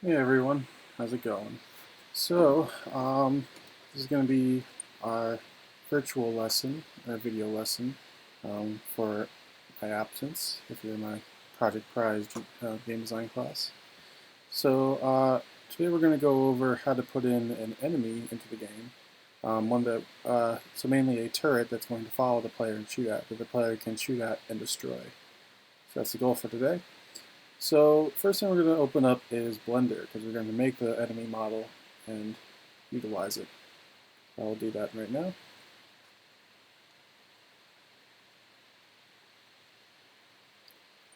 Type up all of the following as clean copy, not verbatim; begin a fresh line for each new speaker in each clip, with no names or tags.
Hey everyone, how's it going? This is going to be our virtual lesson, a video lesson for my absence, if you're in my Project Prize game design class. Today we're going to go over how to put in an enemy into the game, so mainly a turret that's going to follow the player and shoot at, that the player can shoot at and destroy. So that's the goal for today. So first thing we're going to open up is Blender because we're going to make the enemy model and utilize it. I'll do that right now.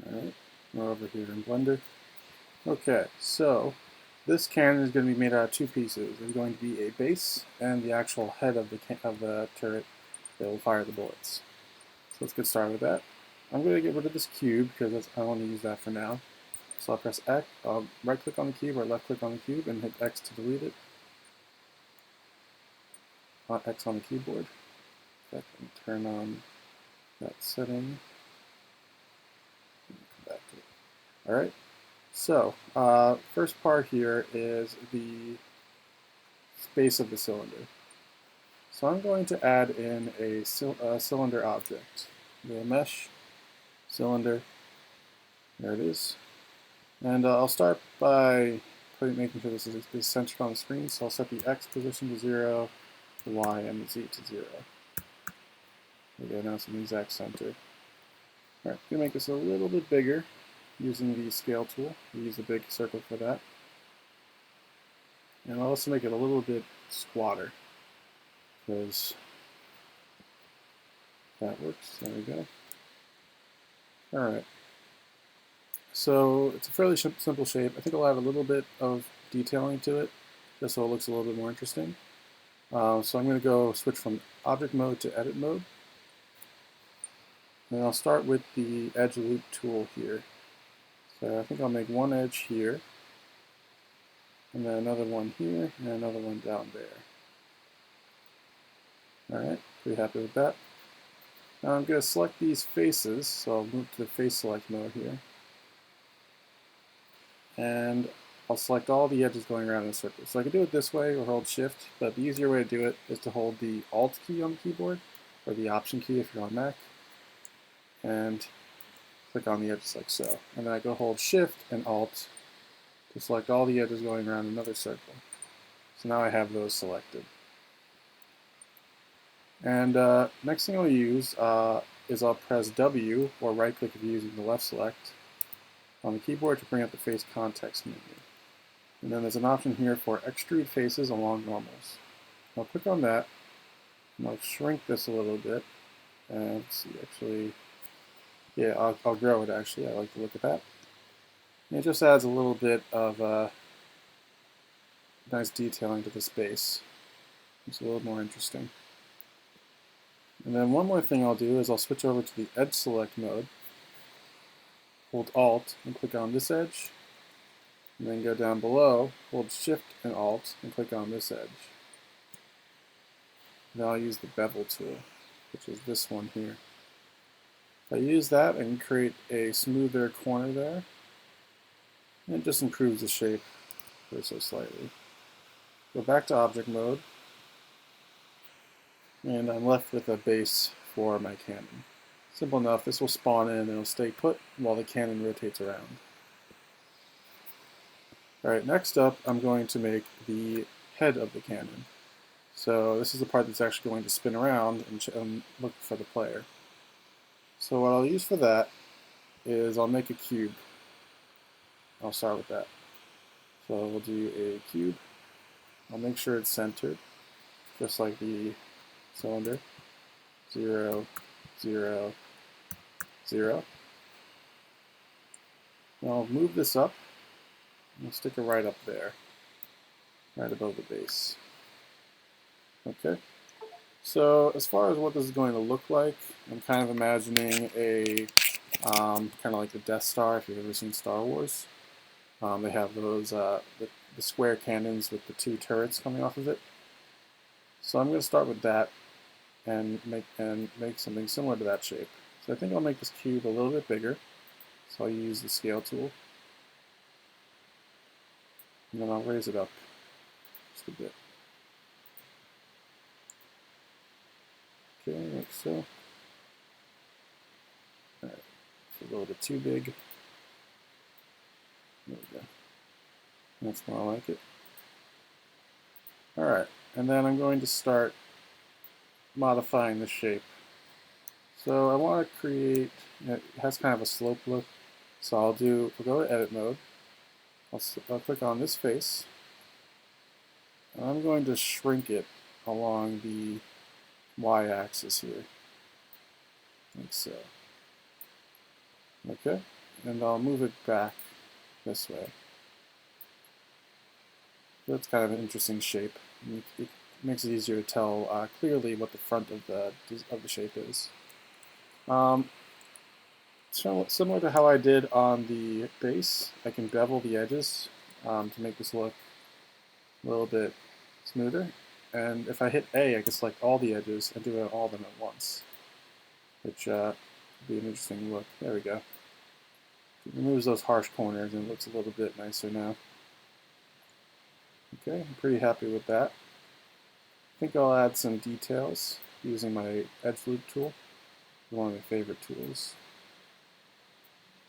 Alright, we're over here in Blender. Okay, so this cannon is going to be made out of two pieces. There's going to be a base and the actual head of the turret that will fire the bullets. So let's get started with that. I'm going to get rid of this cube because I want to use that for now. So I'll press X, right click on the cube or left click on the cube and hit X to delete it. X on the keyboard. Back and turn on that setting. Come back to it. All right. So first part here is the space of the cylinder. So I'm going to add in a cylinder object. The mesh cylinder. There it is. And I'll start by making sure this is centered on the screen. So I'll set the X position to 0, the Y and the Z to 0. There we go, now it's in the exact center. Alright, I'm going to make this a little bit bigger using the scale tool. We use the big circle for that. And I'll also make it a little bit squatter because that works. There we go. Alright. So it's a fairly simple shape. I think I'll add a little bit of detailing to it just so it looks a little bit more interesting. So I'm going to go switch from object mode to edit mode. And I'll start with the edge loop tool here. So I think I'll make one edge here, and then another one here, and another one down there. Alright, pretty happy with that. Now I'm going to select these faces, so I'll move to the face select mode here. And I'll select all the edges going around in a circle. So I can do it this way or hold shift, but the easier way to do it is to hold the Alt key on the keyboard, or the Option key if you're on Mac, and click on the edges like so. And then I go hold shift and Alt to select all the edges going around another circle. So now I have those selected. And next thing I'll use is I'll press W, or right click if you're using the left select, on the keyboard to bring up the face context menu. And then there's an option here for Extrude Faces along normals. I'll click on that, and I'll shrink this a little bit. And let's see, actually, yeah, I'll grow it actually. I like to look at that. And it just adds a little bit of nice detailing to the space. It's a little more interesting. And then one more thing I'll do is I'll switch over to the edge select mode, hold Alt and click on this edge, and then go down below, hold Shift and Alt and click on this edge. Now I'll use the Bevel tool, which is this one here. If I use that, I can create a smoother corner there, and it just improves the shape ever so slightly. Go back to object mode, and I'm left with a base for my cannon. Simple enough, this will spawn in and it'll stay put while the cannon rotates around. Alright, next up I'm going to make the head of the cannon. So this is the part that's actually going to spin around and look for the player. So what I'll use for that is I'll make a cube. I'll start with that. So we'll do a cube. I'll make sure it's centered, just like the cylinder. 0, 0, 0. Now I'll move this up and stick it right up there, right above the base. Okay. So as far as what this is going to look like, I'm kind of imagining a kind of like the Death Star, if you've ever seen Star Wars. They have those the square cannons with the two turrets coming off of it. So I'm going to start with that and make something similar to that shape. So I think I'll make this cube a little bit bigger. So I'll use the scale tool. and then I'll raise it up just a bit. Okay, like so. Alright, it's a little bit too big. There we go. That's more like it. Alright, and then I'm going to start modifying the shape. So I want to create, it has kind of a slope look, so we'll go to edit mode. I'll click on this face, and I'm going to shrink it along the y-axis here, like so. Okay, and I'll move it back this way. That's kind of an interesting shape. It makes it easier to tell clearly what the front of the shape is. So similar to how I did on the base, I can bevel the edges to make this look a little bit smoother. And if I hit A, I can select all the edges and do all of them at once, which would be an interesting look. There we go. It removes those harsh corners and it looks a little bit nicer now. Okay, I'm pretty happy with that. I think I'll add some details using my edge loop tool, one of my favorite tools.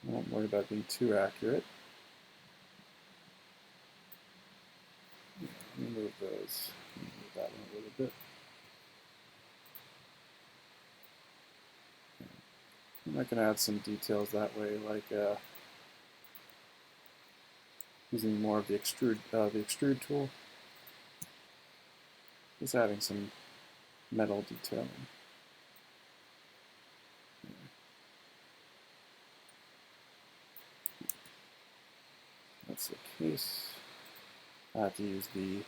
I won't worry about being too accurate. Let me move those. Move that one a little bit. And I can add some details that way, like using more of the extrude tool. Just adding some metal detailing. That's the case. I have to use the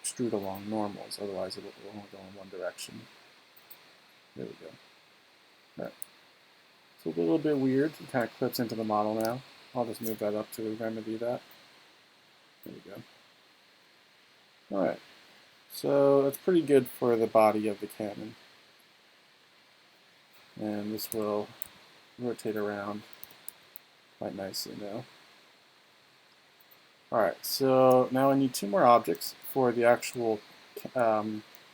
extrude along normals, otherwise it will only go in one direction. There we go. Alright. It's a little bit weird. It kind of clips into the model now. I'll just move that up to remedy that. There we go. Alright. So that's pretty good for the body of the cannon. And this will rotate around quite nicely now. Alright, so now I need two more objects for the actual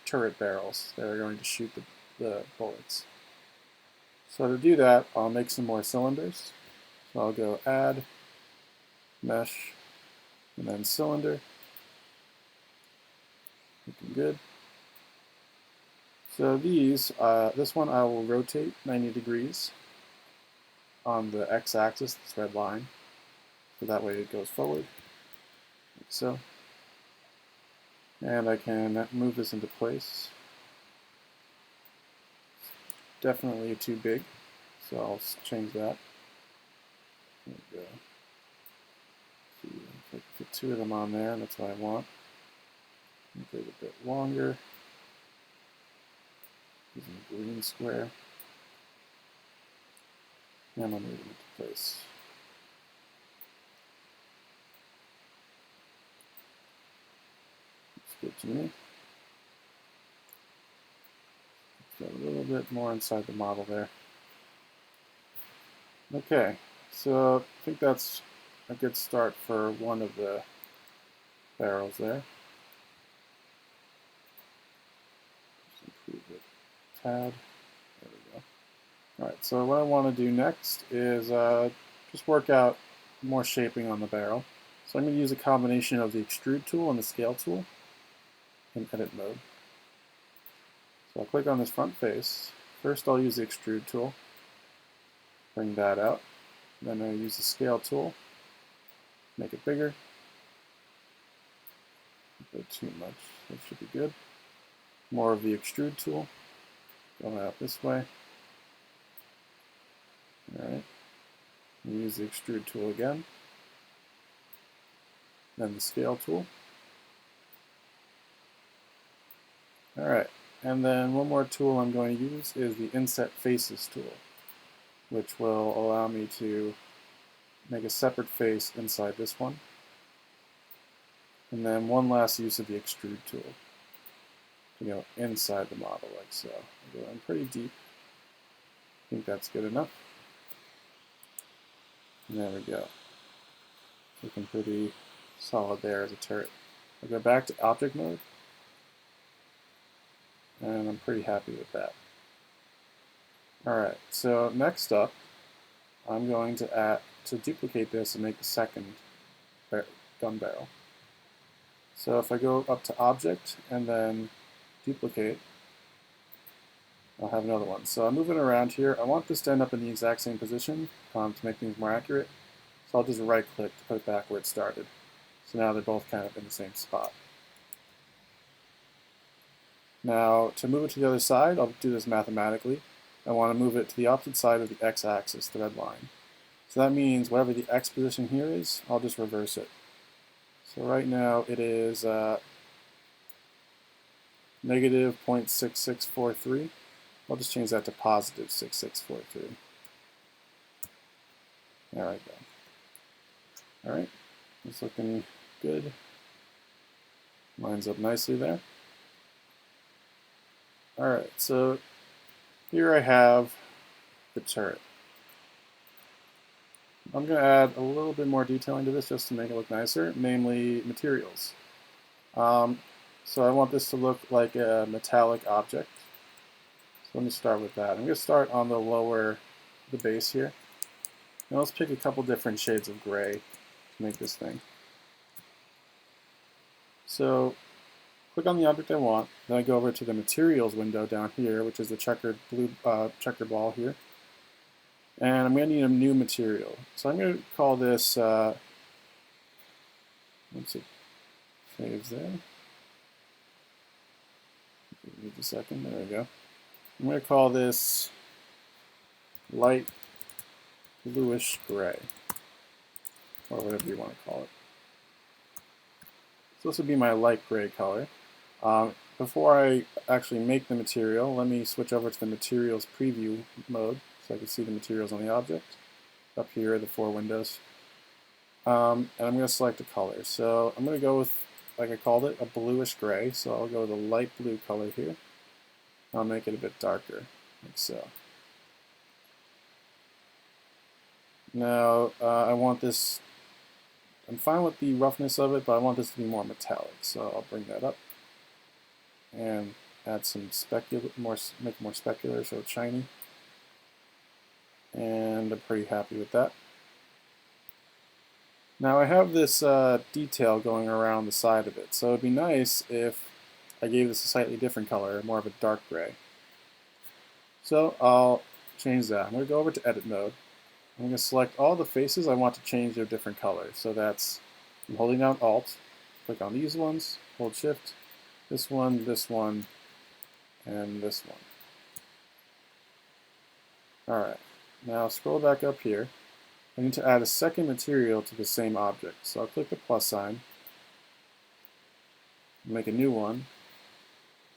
turret barrels that are going to shoot the bullets. So to do that, I'll make some more cylinders. So I'll go Add, Mesh, and then Cylinder. Looking good. So these, this one I will rotate 90 degrees on the x-axis, this red line, so that way it goes forward, like so. And I can move this into place. Definitely too big, so I'll change that. There we go. See, put two of them on there, that's what I want. Make it a bit longer. Using a green square. And I'll move it into place. Looks good to me. Got a little bit more inside the model there. Okay, so I think that's a good start for one of the barrels there. Just improve it. Tab. There we go. Alright, so what I want to do next is just work out more shaping on the barrel. So I'm going to use a combination of the extrude tool and the scale tool in edit mode. So I'll click on this front face. First I'll use the extrude tool, bring that out. Then I'll use the scale tool, make it bigger. Don't go too much, that should be good. More of the extrude tool, going out this way. Alright, use the extrude tool again. Then the scale tool. Alright. And then one more tool I'm going to use is the Inset Faces tool, which will allow me to make a separate face inside this one. And then one last use of the extrude tool to go inside the model like so. I'm going pretty deep. I think that's good enough. And there we go. Looking pretty solid there as a turret. I'll go back to object mode, and I'm pretty happy with that. Alright, so next up, I'm going to duplicate this and make the second gun barrel. So if I go up to Object and then Duplicate, I'll have another one. So I'm moving around here. I want this to end up in the exact same position to make things more accurate. So I'll just right-click to put it back where it started. So now they're both kind of in the same spot. Now, to move it to the other side, I'll do this mathematically. I want to move it to the opposite side of the x-axis, the red line. So that means whatever the x position here is, I'll just reverse it. So right now it is negative 0.6643. I'll just change that to positive 6643. There we go. Alright, it's looking good. Lines up nicely there. Alright, so here I have the turret. I'm going to add a little bit more detailing to this just to make it look nicer, namely materials. So I want this to look like a metallic object. So let me start with that. I'm going to start on the base here. Now let's pick a couple different shades of gray to make this thing. So click on the object I want, then I go over to the materials window down here, which is the checkered blue checker ball here. And I'm going to need a new material. So I'm going to call this, once it saves there, give me a second, there we go. I'm going to call this light bluish gray, or whatever you want to call it. So this would be my light gray color. Before I actually make the material, let me switch over to the materials preview mode so I can see the materials on the object. Up here are the 4 windows. And I'm going to select a color. So I'm going to go with, like I called it, a bluish gray. So I'll go with a light blue color here. I'll make it a bit darker, like so. Now, I want this, I'm fine with the roughness of it, but I want this to be more metallic. So I'll bring that up and add some make it more specular so it's shiny. And I'm pretty happy with that. Now I have this detail going around the side of it, so it'd be nice if I gave this a slightly different color, more of a dark gray. So I'll change that. I'm going to go over to Edit mode. I'm going to select all the faces I want to change their different colors. So that's, I'm holding down Alt, click on these ones, hold Shift, this one, and this one. Alright, now scroll back up here. I need to add a second material to the same object. So I'll click the plus sign, make a new one,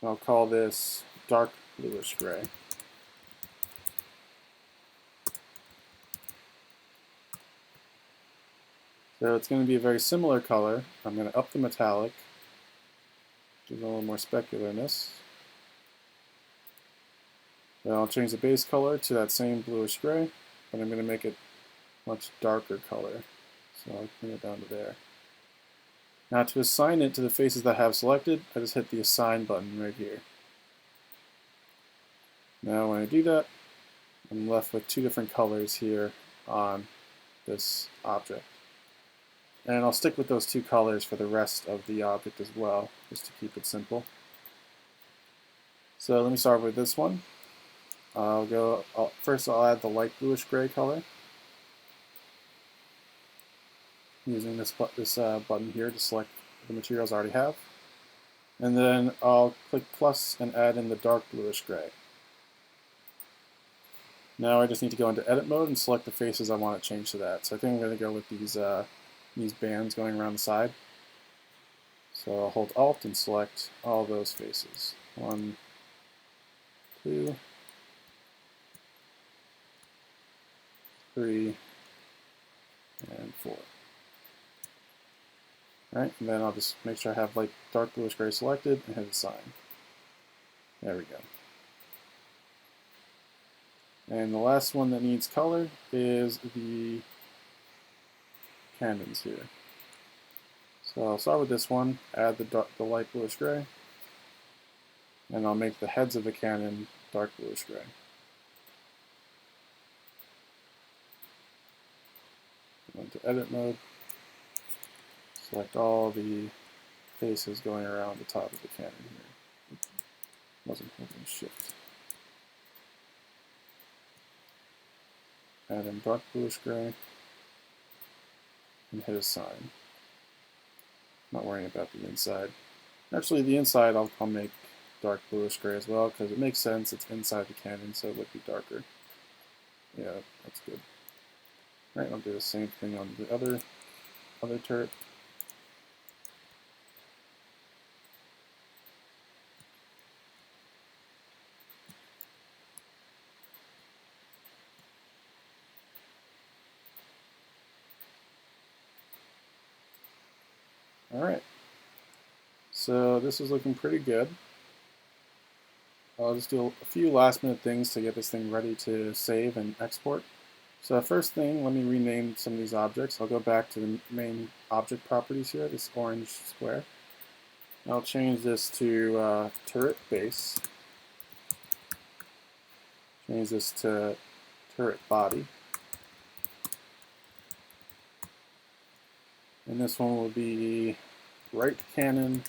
and I'll call this dark bluish gray. So it's going to be a very similar color. I'm going to up the metallic, give it a little more specularness. Then I'll change the base color to that same bluish gray, but I'm going to make it much darker color. So I'll bring it down to there. Now to assign it to the faces that I have selected, I just hit the Assign button right here. Now when I do that, I'm left with 2 different colors here on this object. And I'll stick with those 2 colors for the rest of the object as well, just to keep it simple. So let me start with this one. First I'll add the light bluish gray color, using this button here to select the materials I already have. And then I'll click plus and add in the dark bluish gray. Now I just need to go into edit mode and select the faces I want to change to that. So I think I'm going to go with these bands going around the side. So I'll hold Alt and select all those faces. 1, 2, 3, and 4. Alright, and then I'll just make sure I have like dark bluish gray selected and hit Assign. There we go. And the last one that needs color is the cannons here. So I'll start with this one, add the light bluish gray, and I'll make the heads of the cannon dark bluish gray. Go into edit mode, select all the faces going around the top of the cannon here. Wasn't holding shift. Add in dark bluish gray, and hit assign. Not worrying about the inside. Actually, the inside I'll make dark bluish gray as well, because it makes sense. It's inside the cannon, so it would be darker. Yeah, that's good. All right, I'll do the same thing on the other turret. All right, so this is looking pretty good. I'll just do a few last minute things to get this thing ready to save and export. So first thing, let me rename some of these objects. I'll go back to the main object properties here, this orange square. I'll change this to turret base. Change this to turret body. And this one will be right cannon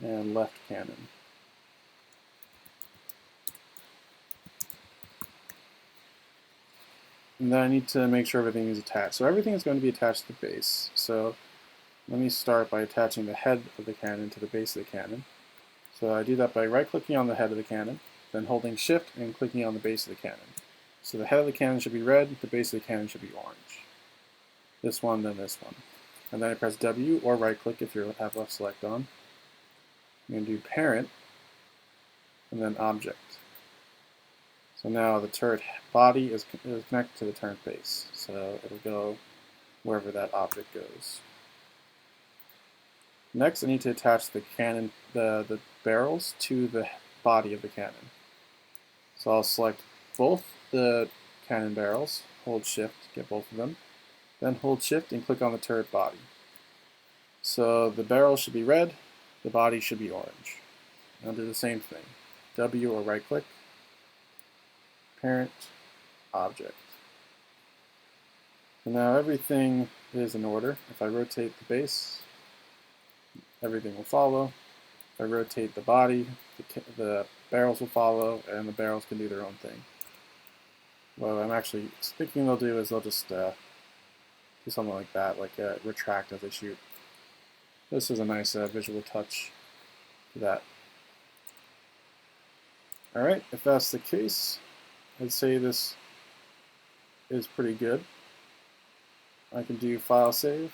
and left cannon. And then I need to make sure everything is attached. So everything is going to be attached to the base. So let me start by attaching the head of the cannon to the base of the cannon. So I do that by right-clicking on the head of the cannon, then holding Shift and clicking on the base of the cannon. So the head of the cannon should be red, the base of the cannon should be orange. This one, then this one. And then I press W or right-click if you have left select on. I'm going to do Parent, and then Object. So now the turret body is connected to the turret base, so it'll go wherever that object goes. Next, I need to attach the cannon, the barrels to the body of the cannon. So I'll select both the cannon barrels, hold Shift, get both of them, then hold Shift and click on the turret body. So the barrel should be red, the body should be orange. I'll do the same thing. W or right-click, Parent, Object. So now everything is in order. If I rotate the base, everything will follow. If I rotate the body, the barrels will follow, and the barrels can do their own thing. What I'm actually thinking they'll do is they'll just do something like that, like retract as they shoot. This is a nice visual touch to that. Alright, if that's the case, I'd say this is pretty good. I can do File Save.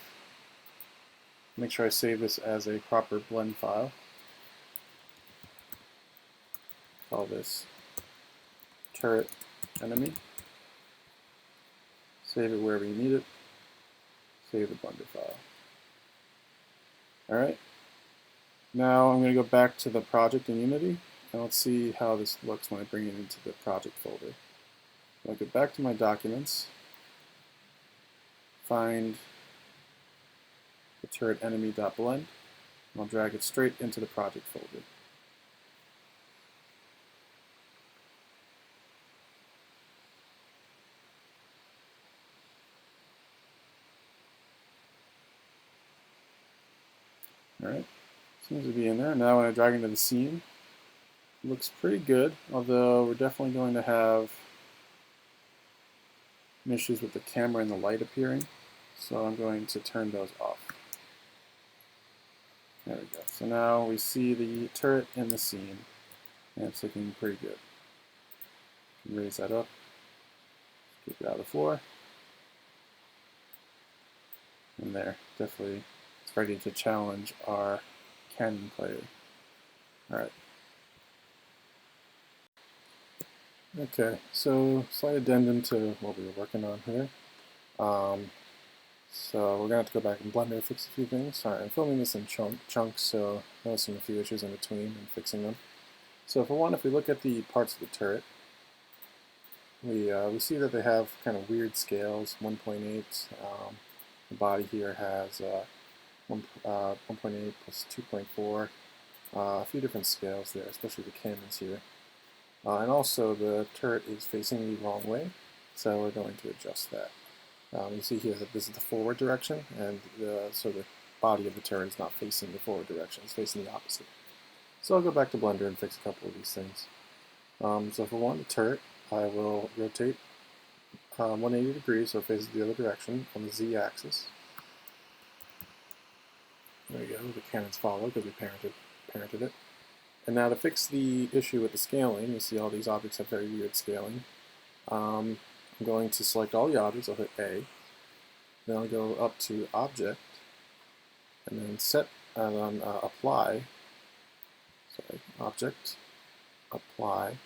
Make sure I save this as a proper blend file. Call this turret enemy. Save it wherever you need it. Save the blender file. Alright. Now I'm going to go back to the project in Unity, and let's see how this looks when I bring it into the project folder. I'll go back to my documents, find the turret enemy.blend, and I'll drag it straight into the project folder. Alright, seems to be in there. Now when I drag into the scene, it looks pretty good, although we're definitely going to have issues with the camera and the light appearing, so I'm going to turn those off. There we go. So now we see the turret in the scene, and it's looking pretty good. Raise that up, keep it out of the floor, and there, definitely it's ready to challenge our cannon player. Alright. Okay, so slight addendum to what we were working on here. So we're going to have to go back in Blender, fix a few things. Sorry, I'm filming this in chunks, so noticing a few issues in between and fixing them. So for one, if we look at the parts of the turret, we see that they have kind of weird scales, 1.8. The body here has 1.8 plus 2.4, a few different scales there, especially the cannons here. And also the turret is facing the wrong way, so we're going to adjust that. You see here that this is the forward direction, and so the body of the turret is not facing the forward direction, it's facing the opposite. So I'll go back to Blender and fix a couple of these things. So for one, the turret, I will rotate 180 degrees so it faces the other direction on the Z-axis. There we go, the cannons follow because we parented it. And now to fix the issue with the scaling, you see all these objects have very weird scaling. I'm going to select all the objects, I'll hit A. Then I'll go up to Object, and then set, and then Apply. Sorry, Object, Apply.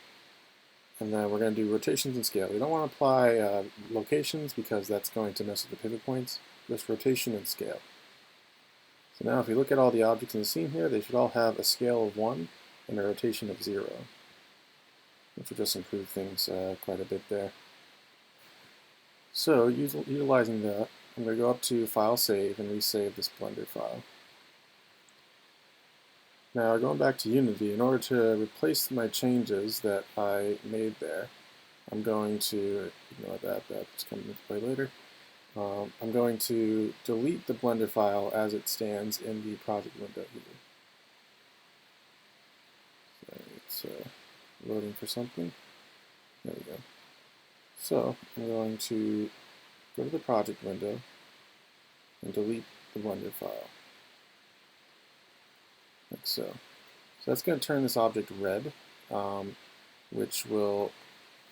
And then we're going to do rotations and scale. We don't want to apply locations because that's going to mess with the pivot points. Just rotation and scale. So now if you look at all the objects in the scene here, they should all have a scale of 1 and a rotation of 0, which will just improve things quite a bit there. So utilizing that, I'm going to go up to File Save and resave this Blender file. Now going back to Unity, in order to replace my changes that I made there, I'm going to ignore that's coming into play later. I'm going to delete the Blender file as it stands in the project window here. So it's loading for something. There we go. So I'm going to go to the project window and delete the Blender file. Like so. So that's going to turn this object red, which will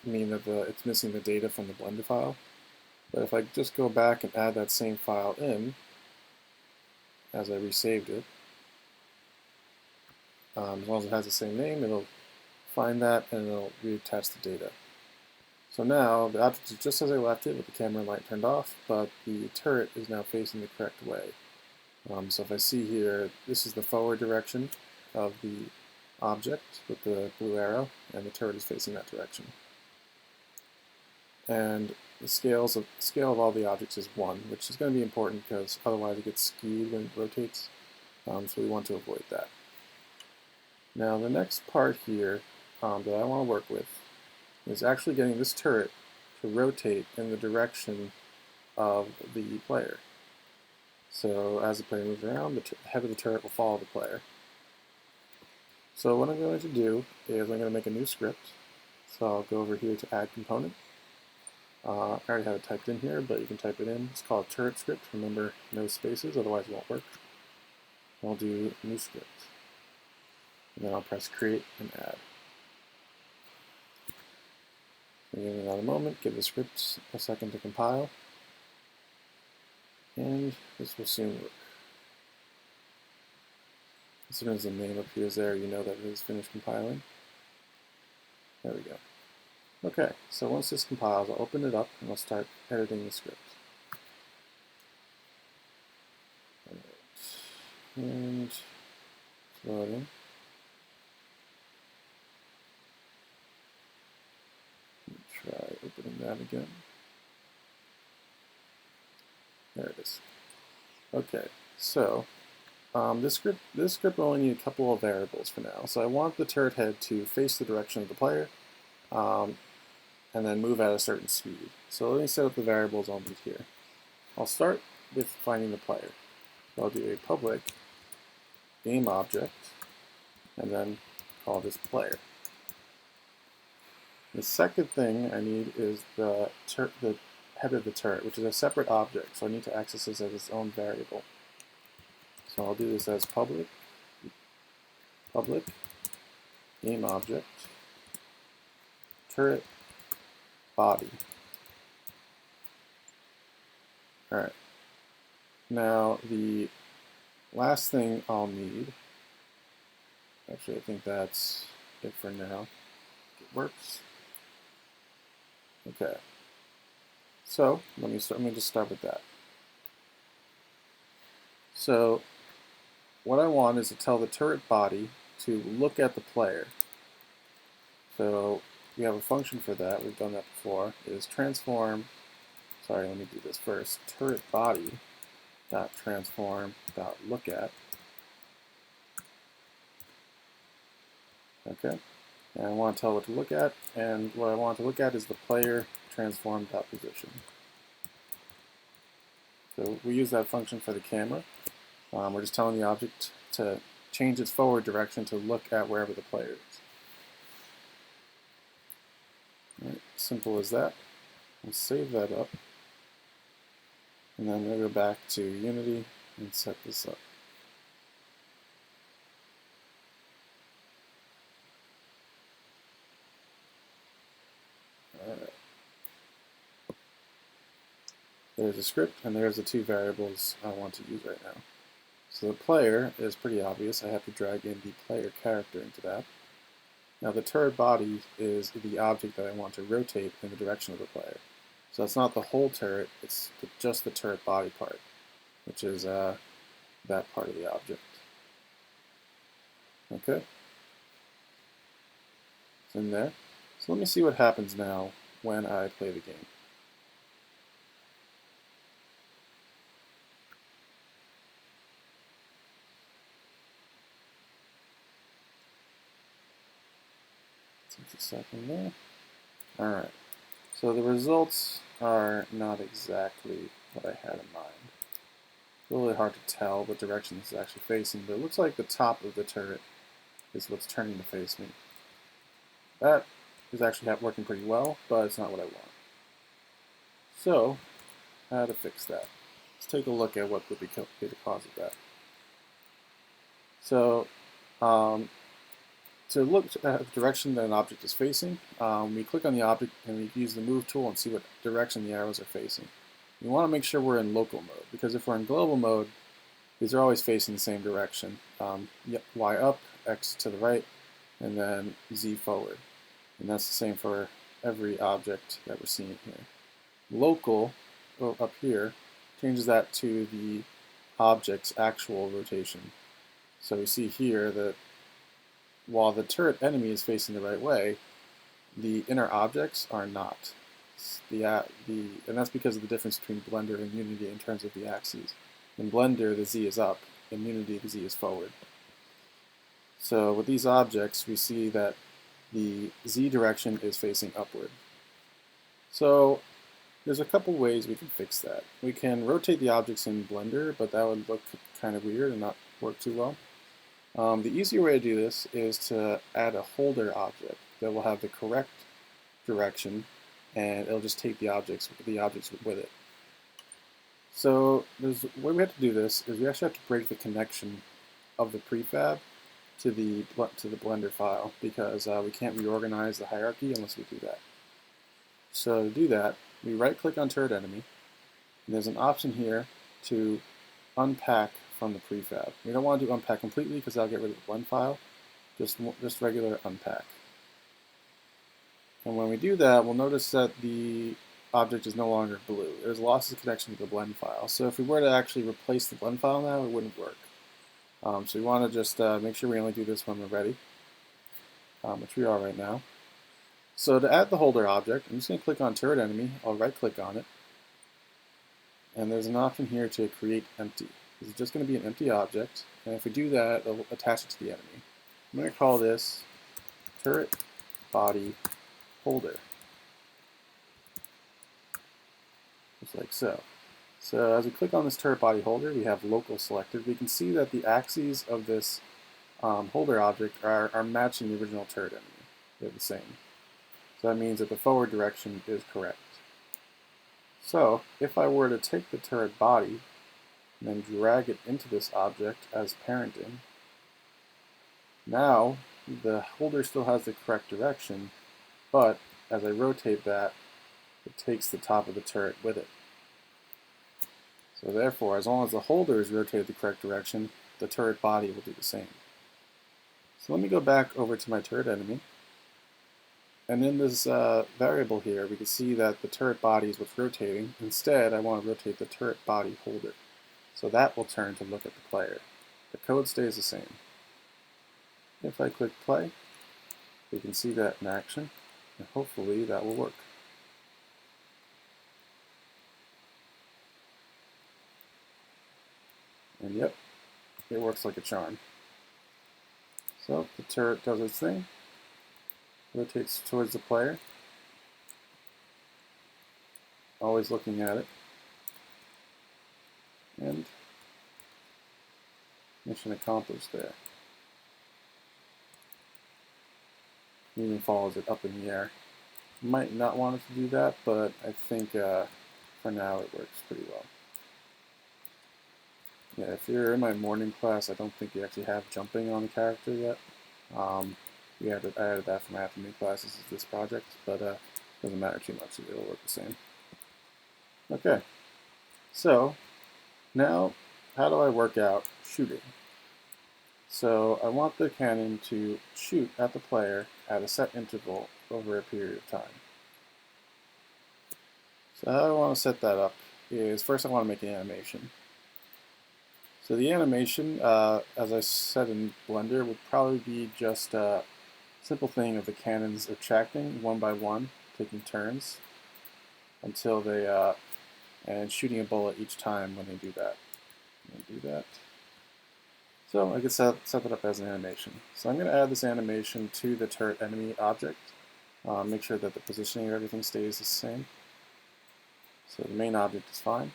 mean that it's missing the data from the Blender file. But if I just go back and add that same file in, as I resaved it, as long as it has the same name, it'll find that and it'll reattach the data. So now the object is just as I left it with the camera and light turned off, but the turret is now facing the correct way. So if I see here, this is the forward direction of the object with the blue arrow, and the turret is facing that direction. And the scale of all the objects is 1, which is going to be important because otherwise it gets skewed when it rotates. So we want to avoid that. Now the next part here that I want to work with is actually getting this turret to rotate in the direction of the player. So as the player moves around, the head of the turret will follow the player. So what I'm going to do is I'm going to make a new script. So I'll go over here to Add Component. I already have it typed in here, but you can type it in. It's called Turret Script. Remember, no spaces, otherwise it won't work. I'll do New Script. And then I'll press Create and Add. Give it another moment, give the script a second to compile. And this will soon work. As soon as the name appears there, you know that it is finished compiling. There we go. Okay, so once this compiles, I'll open it up and I'll start editing the script. And it's loading. Try opening that again. There it is. Okay, so this script will only need a couple of variables for now. So I want the turret head to face the direction of the player, and then move at a certain speed. So let me set up the variables I'll need here. I'll start with finding the player. So I'll do a public game object, and then call this player. The second thing I need is the head of the turret, which is a separate object, so I need to access this as its own variable. So I'll do this as public game object, turret body. Alright. Now the last thing I'll need, actually I think that's it for now. It works. Okay. So let me just start with that. So what I want is to tell the turret body to look at the player. So we have a function for that. We've done that before. It is transform. Sorry, let me do this first. Turret body transform.lookAt. Okay, and I want to tell what to look at, and what I want to look at is the player transform.position. So we use that function for the camera. We're just telling the object to change its forward direction to look at wherever the player is. All right, simple as that. We'll save that up, and then we'll go back to Unity and set this up. All right. There's a script, and there's the two variables I want to use right now. So the player is pretty obvious. I have to drag in the player character into that. Now the turret body is the object that I want to rotate in the direction of the player. So it's not the whole turret, it's just the turret body part, which is that part of the object. Okay? It's in there. So let me see what happens now when I play the game. Take a second there. Alright. So the results are not exactly what I had in mind. It's really hard to tell what direction this is actually facing, but it looks like the top of the turret is what's turning to face me. That is actually working pretty well, but it's not what I want. So, how to fix that? Let's take a look at what would be the cause of that. So, to look at the direction that an object is facing, we click on the object and we use the move tool and see what direction the arrows are facing. We want to make sure we're in local mode, because if we're in global mode, these are always facing the same direction. Y up, X to the right, and then Z forward. And that's the same for every object that we're seeing here. Local, up here, changes that to the object's actual rotation. So we see here that while the turret enemy is facing the right way, the inner objects are not. And that's because of the difference between Blender and Unity in terms of the axes. In Blender, the Z is up. In Unity, the Z is forward. So with these objects, we see that the Z direction is facing upward. So there's a couple ways we can fix that. We can rotate the objects in Blender, but that would look kind of weird and not work too well. The easier way to do this is to add a holder object that will have the correct direction, and it'll just take the objects with it. So the way we have to do this is we actually have to break the connection of the prefab to the Blender file, because we can't reorganize the hierarchy unless we do that. So to do that, we right-click on turret enemy, and there's an option here to unpack from the prefab. We don't want to do unpack completely because that'll get rid of the blend file, just regular unpack. And when we do that, we'll notice that the object is no longer blue. There's loss of connection to the blend file. So if we were to actually replace the blend file now, it wouldn't work. So we want to just make sure we only do this when we're ready, which we are right now. So to add the holder object, I'm just going to click on turret enemy. I'll right-click on it. And there's an option here to create empty. This is just going to be an empty object. And if we do that, it'll attach it to the enemy. I'm going to call this turret body holder. Just like so. So as we click on this turret body holder, we have local selected. We can see that the axes of this holder object are matching the original turret enemy. They're the same. So that means that the forward direction is correct. So if I were to take the turret body and then drag it into this object as parenting, now the holder still has the correct direction, but as I rotate that, it takes the top of the turret with it. So therefore, as long as the holder is rotated the correct direction, the turret body will do the same. So let me go back over to my turret enemy. And in this variable here, we can see that the turret body is what's rotating. Instead, I want to rotate the turret body holder. So that will turn to look at the player. The code stays the same. If I click play, we can see that in action, and hopefully that will work. And yep, it works like a charm. So the turret does its thing, rotates towards the player, always looking at it, and mission accomplished there. Even follows it up in the air. Might not want it to do that, but I think for now it works pretty well. Yeah, if you're in my morning class, I don't think you actually have jumping on the character yet. I added that for my afternoon classes as this project, but doesn't matter too much. It'll work the same. Okay, so now how do I work out shooting? So I want the cannon to shoot at the player at a set interval over a period of time. So how I want to set that up is first I want to make an animation. So the animation, as I said in Blender, would probably be just a simple thing of the cannons retracting one by one, taking turns, until they, and shooting a bullet each time when they do that. So I can set that up as an animation. So I'm going to add this animation to the turret enemy object. Make sure that the positioning of everything stays the same. So the main object is fine.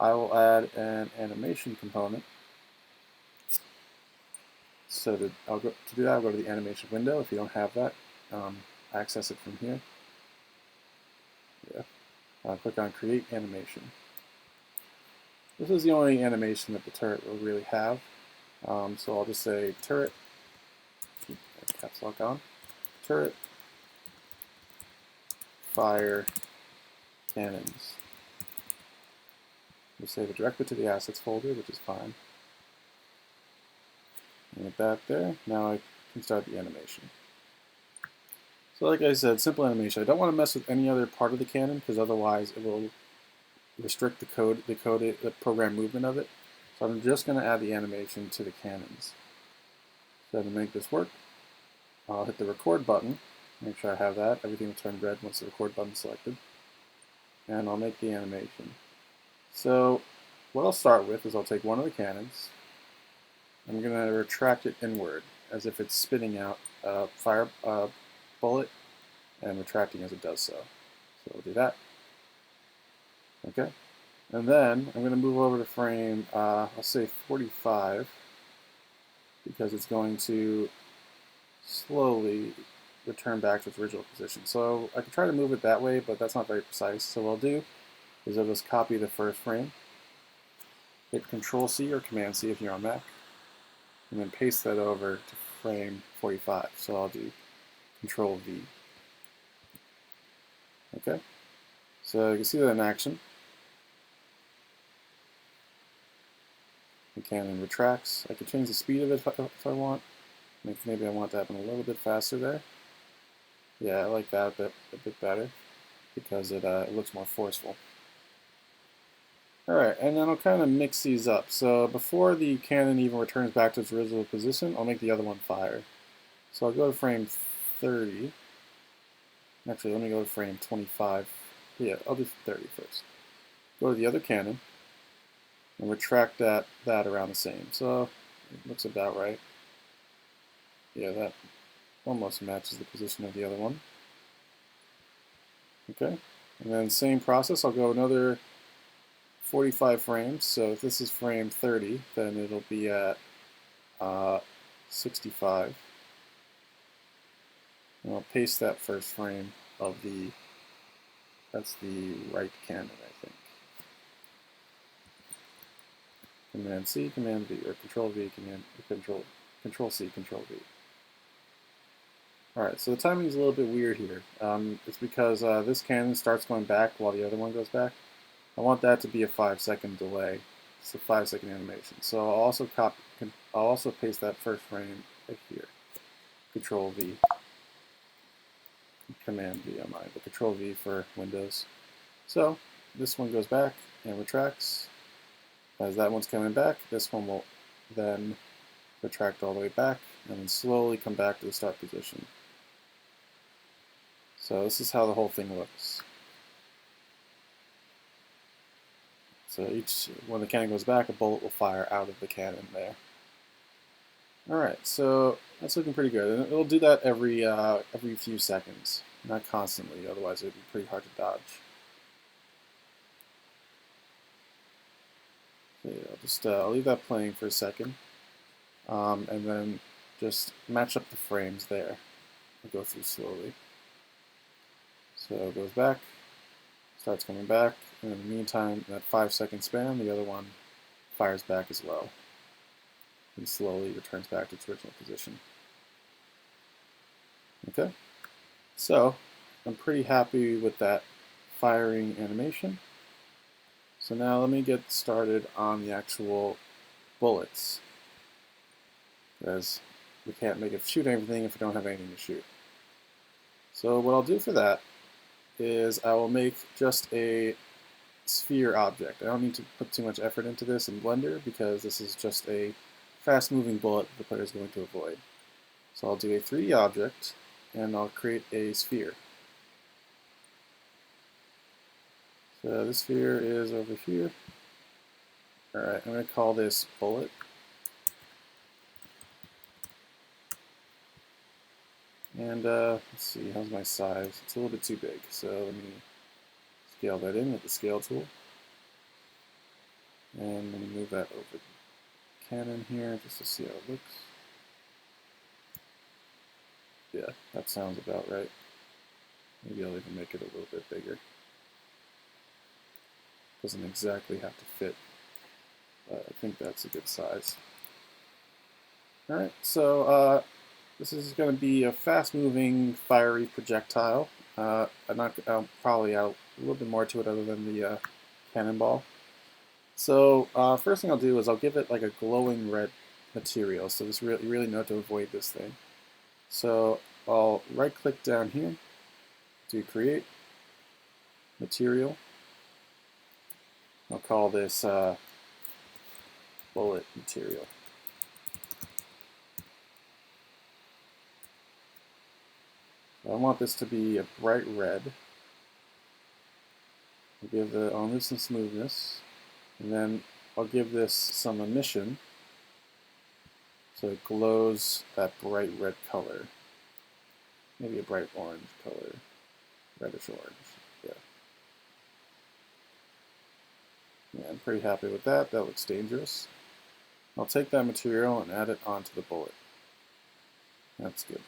I will add an animation component. So to do that, I'll go to the animation window. If you don't have that, access it from here. Yeah. Click on Create Animation. This is the only animation that the turret will really have. So I'll just say turret, keep caps lock on, turret, fire, cannons. We'll save it directly to the assets folder, which is fine. And with that there, now I can start the animation. So like I said, simple animation. I don't want to mess with any other part of the cannon because otherwise it will restrict the program movement of it. So I'm just going to add the animation to the cannons. So to make this work, I'll hit the record button, make sure I have that. Everything will turn red once the record button is selected. And I'll make the animation. So what I'll start with is I'll take one of the cannons. I'm going to retract it inward as if it's spitting out a fire bullet and retracting as it does so. So we'll do that. Okay. And then I'm going to move over to frame, I'll say 45, because it's going to slowly return back to its original position. So I can try to move it that way, but that's not very precise. So what I'll do is I'll just copy the first frame, hit Control-C or Command-C if you're on Mac, and then paste that over to frame 45. So I'll do Control-V. Okay, so you can see that in action. The cannon retracts. I can change the speed of it if I want. Maybe I want to happen a little bit faster there. Yeah, I like that a bit better because it looks more forceful. Alright, and then I'll kind of mix these up. So before the cannon even returns back to its original position, I'll make the other one fire. So I'll go to frame 30. Actually, let me go to frame 25. Yeah, I'll do 30 first. Go to the other cannon and retract that around the same. So it looks about right. Yeah, that almost matches the position of the other one. Okay, and then same process, I'll go another 45 frames. So if this is frame 30, then it'll be at 65. And I'll paste that first frame of that's the right cannon, I think. Command-C, Command-V, or Control-V, Control-C, Control-V. Alright, so the timing is a little bit weird here. It's because this cannon starts going back while the other one goes back. I want that to be a 5-second delay. It's a 5-second animation. So I'll also paste that first frame right here. Control-V. Command-V on mine, but Control-V for Windows. So this one goes back and retracts. As that one's coming back, this one will then retract all the way back and then slowly come back to the start position. So this is how the whole thing looks. So when the cannon goes back, a bullet will fire out of the cannon there. Alright, so that's looking pretty good. And it'll do that every few seconds, not constantly, otherwise it would be pretty hard to dodge. Okay, I'll leave that playing for a second, and then just match up the frames there and go through slowly. So it goes back, starts coming back, and in the meantime, in that 5-second span, the other one fires back as well, and slowly returns back to its original position. Okay, so I'm pretty happy with that firing animation. So now let me get started on the actual bullets, because we can't make it shoot anything if we don't have anything to shoot. So what I'll do for that is I will make just a sphere object. I don't need to put too much effort into this in Blender because this is just a fast-moving bullet the player is going to avoid. So I'll do a 3D object and I'll create a sphere. So this sphere is over here. Alright, I'm going to call this bullet. And let's see, how's my size? It's a little bit too big, so let me scale that in with the scale tool. And let me move that over the cannon here just to see how it looks. Yeah, that sounds about right. Maybe I'll even make it a little bit bigger. Doesn't exactly have to fit, but I think that's a good size. Alright, so this is going to be a fast-moving, fiery projectile. I'll probably add a little bit more to it other than the cannonball. So first thing I'll do is I'll give it like a glowing red material, so you really know to avoid this thing. So I'll right-click down here to create material. I'll call this bullet material. I want this to be a bright red. I'll give the onus and smoothness, and then I'll give this some emission so it glows that bright red color. Maybe a bright orange color, reddish orange. Yeah, I'm pretty happy with that. That looks dangerous. I'll take that material and add it onto the bullet. That's good.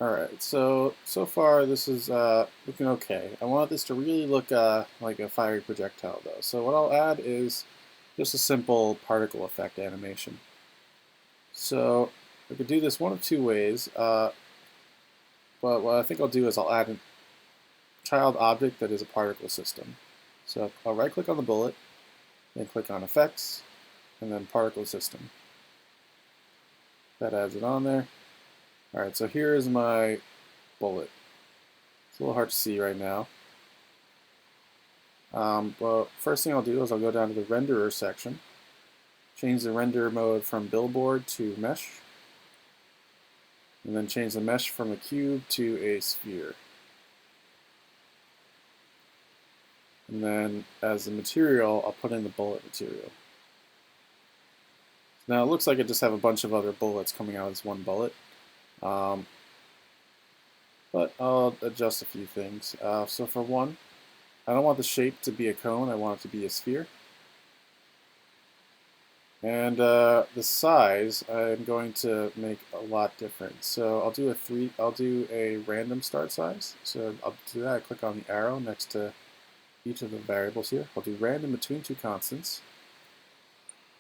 Alright, so far this is looking okay. I want this to really look like a fiery projectile though. So what I'll add is just a simple particle effect animation. So I could do this one of two ways, but what I think I'll do is I'll add a child object that is a particle system. So I'll right click on the bullet, then click on effects, and then particle system. That adds it on there. Alright, so here is my bullet. It's a little hard to see right now. Well, first thing I'll do is I'll go down to the renderer section, change the render mode from billboard to mesh, and then change the mesh from a cube to a sphere. And then as the material, I'll put in the bullet material. Now it looks like I just have a bunch of other bullets coming out of this one bullet. But I'll adjust a few things. So for one, I don't want the shape to be a cone, I want it to be a sphere. And the size I'm going to make a lot different. So I'll do a random start size. So I'll do that, I click on the arrow next to each of the variables here. I'll do random between two constants.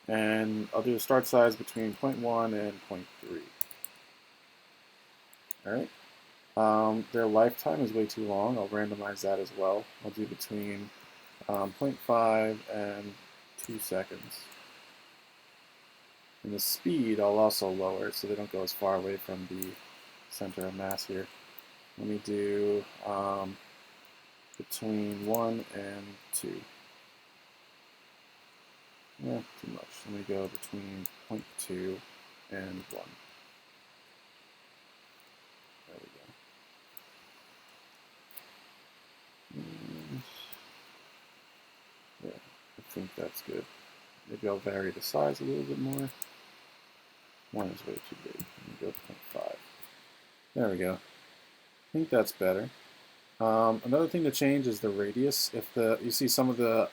And I'll do a start size between 0.1 and 0.3. Alright. Their lifetime is way too long. I'll randomize that as well. I'll do between 0.5 and 2 seconds. And the speed I'll also lower so they don't go as far away from the center of mass here. Let me do between 1 and 2. Yeah, too much. Let me go between 0.2 and 1. There we go. think that's good. Maybe I'll vary the size a little bit more. 1 is way too big. Let me go 0.5. There we go. I think that's better. Another thing to change is the radius. If you see some of the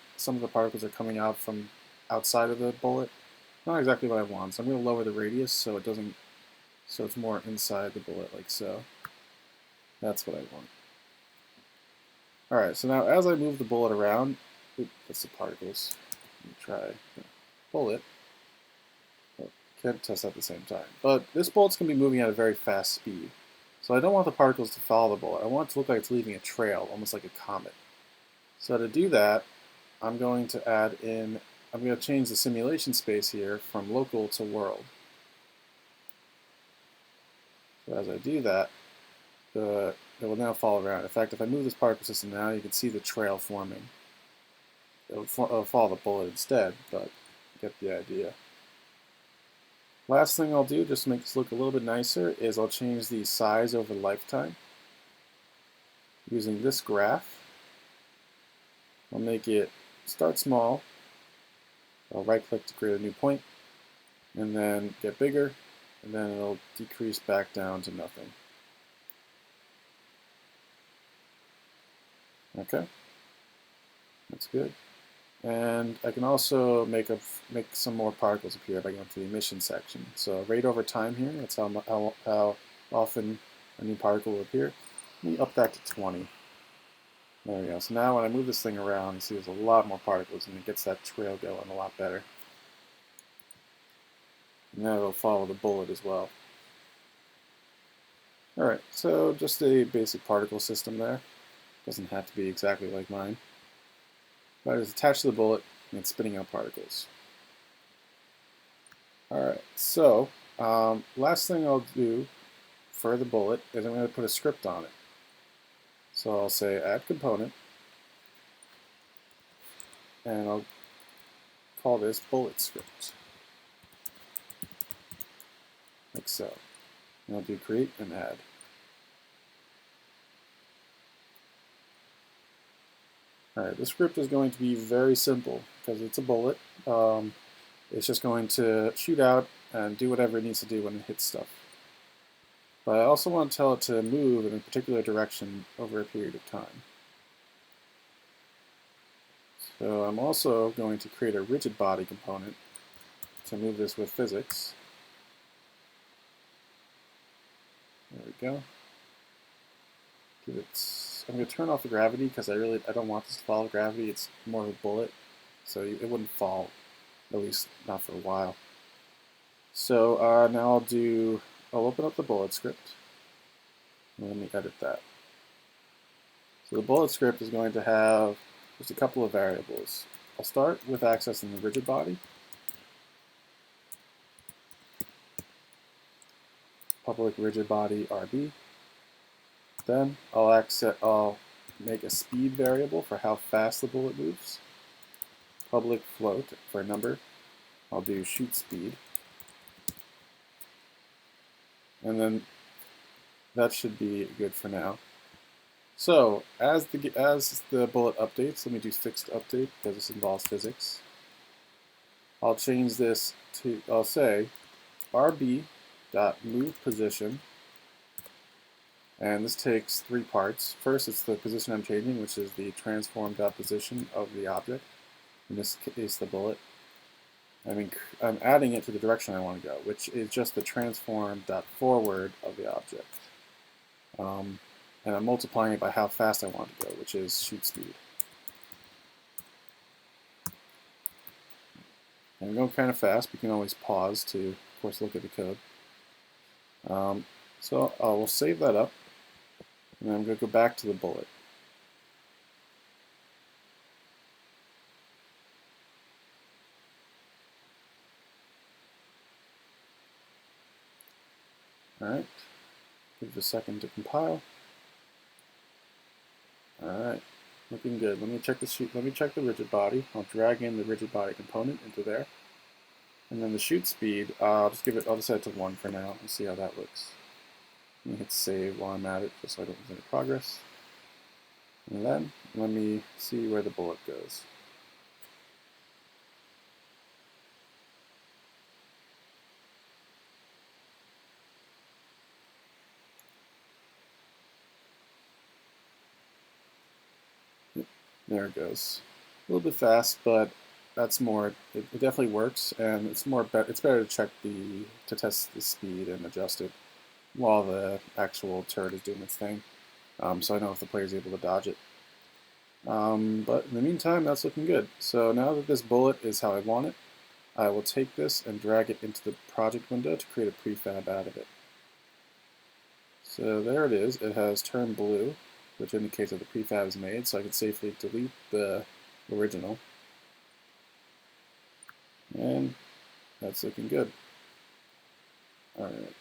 particles are coming out from outside of the bullet, not exactly what I want. So I'm going to lower the radius so it doesn't, so it's more inside the bullet, like so. That's what I want. All right. So now as I move the bullet around, that's the particles. Let me try bullet. Oh, can't test at the same time. But this bullet's going to be moving at a very fast speed. So I don't want the particles to follow the bullet. I want it to look like it's leaving a trail, almost like a comet. So to do that, I'm going to change the simulation space here from local to world. So as I do that, it will now follow around. In fact, if I move this particle system now, you can see the trail forming. It'll follow the bullet instead, but you get the idea. Last thing I'll do, just to make this look a little bit nicer, is I'll change the size over lifetime. Using this graph, I'll make it start small. I'll right-click to create a new point, and then get bigger, and then it'll decrease back down to nothing. Okay, that's good. And I can also make some more particles appear by going to the emission section. So rate over time here, that's how often a new particle will appear. Let me up that to 20. There we go. So now when I move this thing around, you see there's a lot more particles, and it gets that trail going a lot better. And now it'll follow the bullet as well. Alright, so just a basic particle system there. Doesn't have to be exactly like mine. But it's attached to the bullet, and it's spitting out particles. Alright, so last thing I'll do for the bullet is I'm going to put a script on it. So I'll say add component, and I'll call this bullet script, like so. And I'll do create and add. Alright, this script is going to be very simple because it's a bullet. It's just going to shoot out and do whatever it needs to do when it hits stuff. But I also want to tell it to move in a particular direction over a period of time. So I'm also going to create a rigid body component to move this with physics. There we go. I'm going to turn off the gravity because I don't want this to follow gravity. It's more of a bullet, so it wouldn't fall, at least not for a while. So now I'll open up the bullet script, and let me edit that. So the bullet script is going to have just a couple of variables. I'll start with accessing the rigid body. Public rigid body RB. Then I'll make a speed variable for how fast the bullet moves. Public float for a number. I'll do shoot speed. And then that should be good for now. So as the bullet updates, let me do fixed update because this involves physics. I'll change this to, I'll say RB.move position. And this takes 3 parts. First, it's the position I'm changing, which is the transform.position of the object. In this case, the bullet. I'm adding it to the direction I want to go, which is just the transform.forward of the object. And I'm multiplying it by how fast I want to go, which is shoot speed. And I'm going kind of fast. We can always pause to, of course, look at the code. So we'll save that up. And then I'm going to go back to the bullet. Alright, give it a second to compile. Alright, looking good. Let me check the rigid body. I'll drag in the rigid body component into there. And then the shoot speed, I'll just set it to 1 for now and see how that looks. Let me hit save while I'm at it, just so I don't lose any progress. And then let me see where the bullet goes. There it goes. A little bit fast, but that's more. It definitely works, and it's more. It's better to check to test the speed and adjust it while the actual turret is doing its thing, so I know if the player is able to dodge it. But in the meantime, that's looking good. So now that this bullet is how I want it, I will take this and drag it into the project window to create a prefab out of it. So there it is. It has turned blue, which indicates that the prefab is made, so I can safely delete the original. And that's looking good. Alright.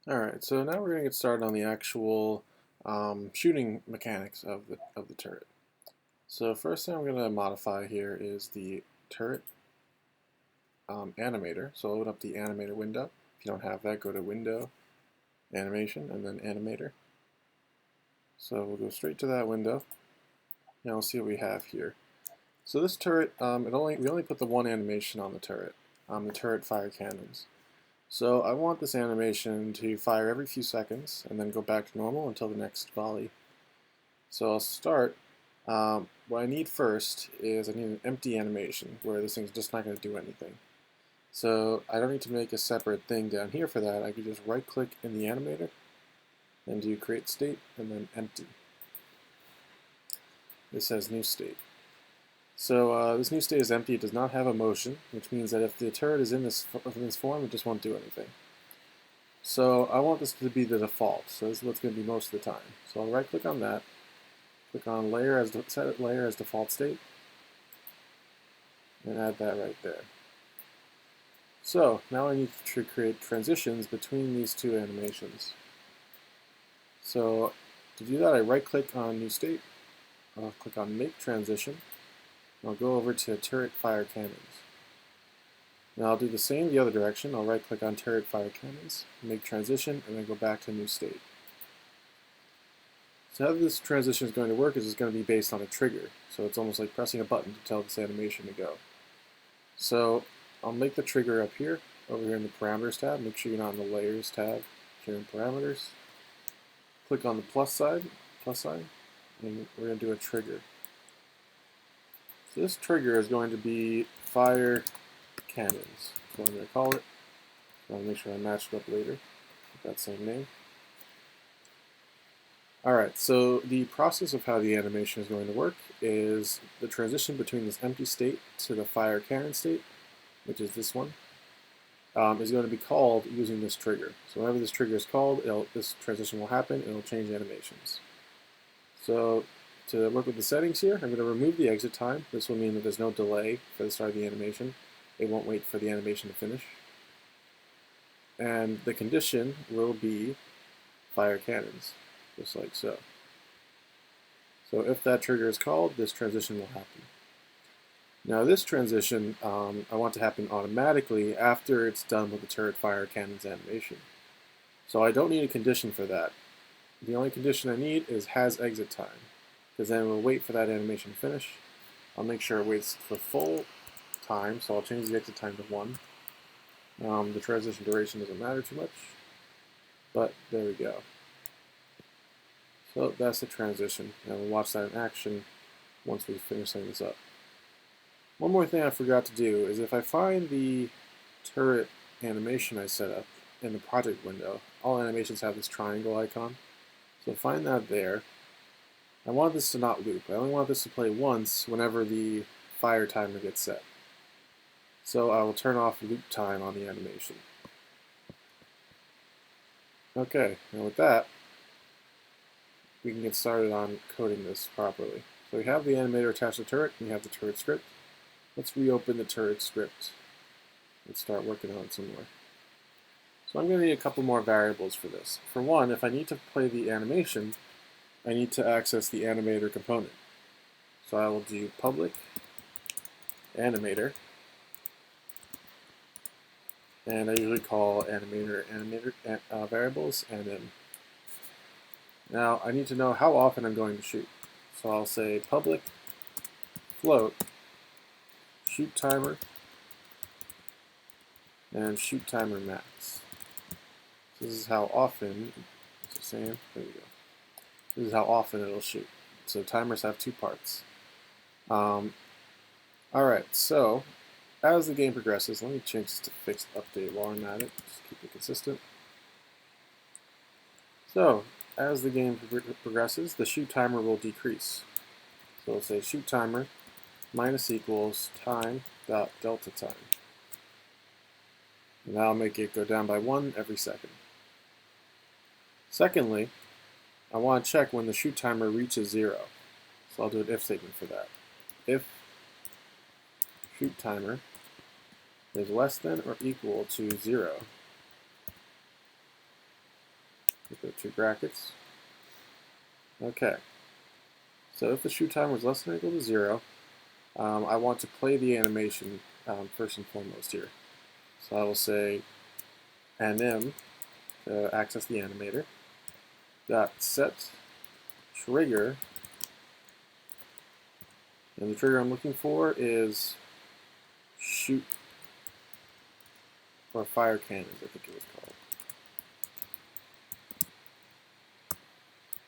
Alright, so now we're going to get started on the actual shooting mechanics of the turret. So first thing I'm going to modify here is the turret animator. So I'll open up the animator window. If you don't have that, go to Window, Animation, and then Animator. So we'll go straight to that window, and we'll see what we have here. So this turret, we only put the one animation on the turret fire cannons. So I want this animation to fire every few seconds and then go back to normal until the next volley. So I'll start. What I need first is I need an empty animation where this thing's just not going to do anything. So I don't need to make a separate thing down here for that. I can just right click in the animator and do create state and then empty. This says new state. So this new state is empty. It does not have a motion, which means that if the turret is in this form, it just won't do anything. So I want this to be the default. So this is what's going to be most of the time. So I'll right click on that, click on set layer as default state, and add that right there. So now I need to create transitions between these two animations. So to do that, I right click on new state, I'll click on make transition, and I'll go over to turret fire cannons. Now I'll do the same the other direction. I'll right click on turret fire cannons, make transition, and then go back to new state. So how this transition is going to work is it's going to be based on a trigger. So it's almost like pressing a button to tell this animation to go. So I'll make the trigger up here, over here in the parameters tab. Make sure you're not in the layers tab here in parameters. Click on the plus sign, and we're going to do a trigger. So this trigger is going to be fire cannons. That's what I'm going to call it. So I'll make sure I match it up later with that same name. Alright, so the process of how the animation is going to work is the transition between this empty state to the fire cannon state, which is this one, is going to be called using this trigger. So whenever this trigger is called, this transition will happen and it'll change animations. So to work with the settings here, I'm going to remove the exit time. This will mean that there's no delay for the start of the animation. It won't wait for the animation to finish. And the condition will be fire cannons, just like so. So if that trigger is called, this transition will happen. Now this transition I want to happen automatically after it's done with the turret fire cannons animation. So I don't need a condition for that. The only condition I need is has exit time, because then we'll wait for that animation to finish. I'll make sure it waits for full time, so I'll change the exit time to 1. The transition duration doesn't matter too much, but there we go. So that's the transition, and we'll watch that in action once we finish setting this up. One more thing I forgot to do is if I find the turret animation I set up in the project window, all animations have this triangle icon, so find that there. I want this to not loop. I only want this to play once whenever the fire timer gets set. So I will turn off loop time on the animation. Okay, now with that, we can get started on coding this properly. So we have the animator attached to the turret, and we have the turret script. Let's reopen the turret script. Let's start working on it some more. So I'm going to need a couple more variables for this. For one, if I need to play the animation, I need to access the animator component. So I will do public animator, and I usually call animator variables anim. Now I need to know how often I'm going to shoot. So I'll say public float shoot timer and shoot timer max. This is how often, it's the same, there we go. This is how often it'll shoot. So timers have two parts. Alright, so as the game progresses, let me change this to fixed update while I'm at it, just keep it consistent. So, as the game progresses, the shoot timer will decrease. So we'll say shoot timer minus equals time dot delta time. And that'll make it go down by 1 every second. Secondly, I want to check when the shoot timer reaches 0. So I'll do an if statement for that. If shoot timer is less than or equal to 0, put 2 brackets. Okay. So if the shoot timer is less than or equal to 0, I want to play the animation first and foremost here. So I will say anim to access the animator dot set trigger, and the trigger I'm looking for is shoot or fire cannons, I think it was called.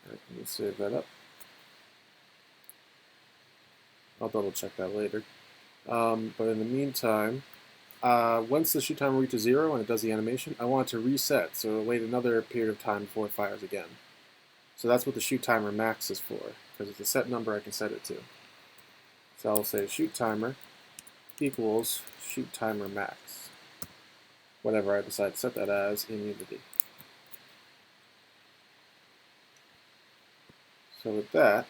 Alright, let me save that up. I'll double check that later. But in the meantime, once the shoot timer reaches 0 and it does the animation, I want it to reset, so it'll wait another period of time before it fires again. So that's what the shoot timer max is for, because it's a set number I can set it to. So I'll say shoot timer equals shoot timer max, whatever I decide to set that as in Unity. So with that,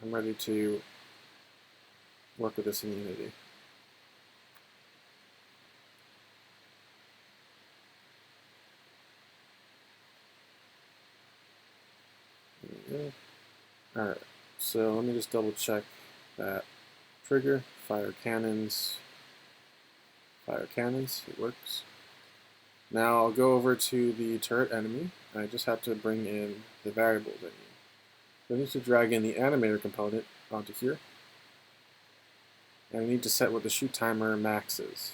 I'm ready to work with this in Unity. Alright, so let me just double check that trigger, fire cannons, it works. Now I'll go over to the turret enemy, and I just have to bring in the variables I need. So I need to drag in the animator component onto here, and I need to set what the shoot timer max is.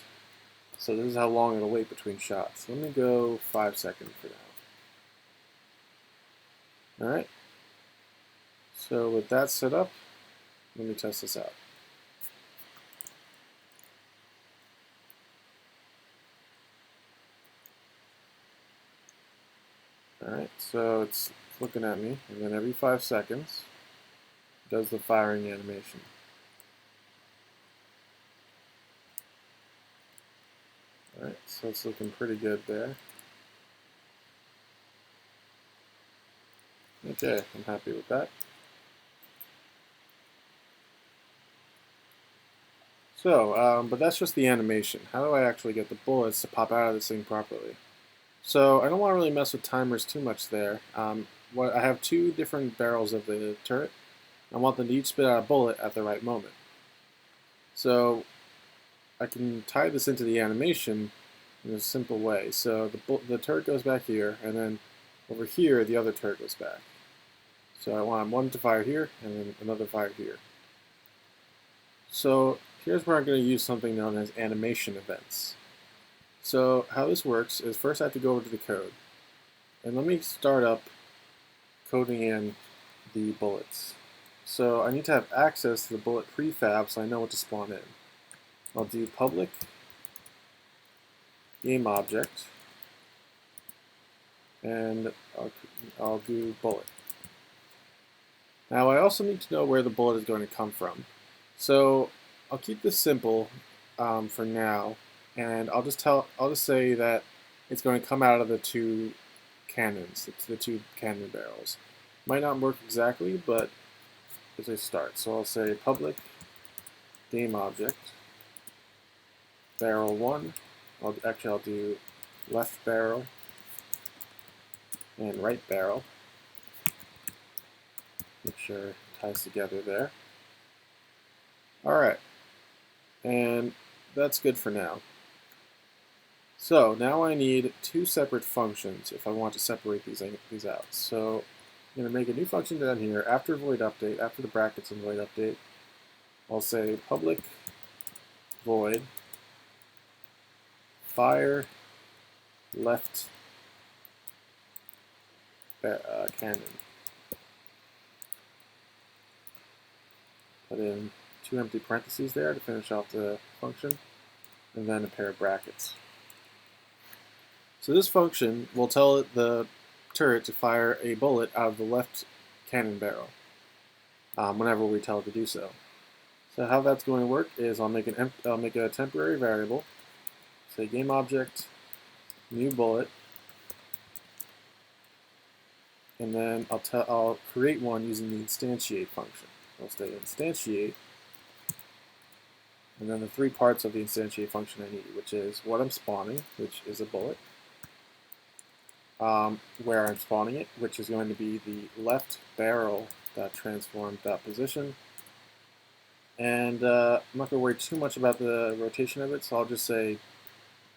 So this is how long it'll wait between shots. Let me go 5 seconds for now. Alright. So with that set up, let me test this out. Alright, so it's looking at me, and then every 5 seconds, it does the firing animation. Alright, so it's looking pretty good there. Okay, I'm happy with that. So, but that's just the animation. How do I actually get the bullets to pop out of this thing properly? So I don't want to really mess with timers too much there. I have 2 different barrels of the turret. I want them to each spit out a bullet at the right moment. So I can tie this into the animation in a simple way. So the turret goes back here, and then over here the other turret goes back. So I want one to fire here, and then another fire here. So here's where I'm going to use something known as animation events. So how this works is first I have to go over to the code. And let me start up coding in the bullets. So I need to have access to the bullet prefab so I know what to spawn in. I'll do public game object, and I'll do bullet. Now I also need to know where the bullet is going to come from. So I'll keep this simple for now, and I'll just say that it's going to come out of the 2 cannons, the 2 cannon barrels. Might not work exactly, but it's a start. So I'll say public game object barrel 1. I'll do left barrel and right barrel. Make sure it ties together there. Alright, and that's good for now. So now I need 2 separate functions if I want to separate these out. So I'm going to make a new function down here after void update, after the brackets in void update. I'll say public void fire left cannon. put in 2 empty parentheses there to finish off the function, and then a pair of brackets. So this function will tell the turret to fire a bullet out of the left cannon barrel whenever we tell it to do so. So how that's going to work is I'll make a temporary variable, say GameObject new bullet, and then I'll create one using the instantiate function. I'll say instantiate, and then the 3 parts of the instantiate function I need, which is what I'm spawning, which is a bullet, where I'm spawning it, which is going to be the left barrel transform.position. And I'm not going to worry too much about the rotation of it, so I'll just say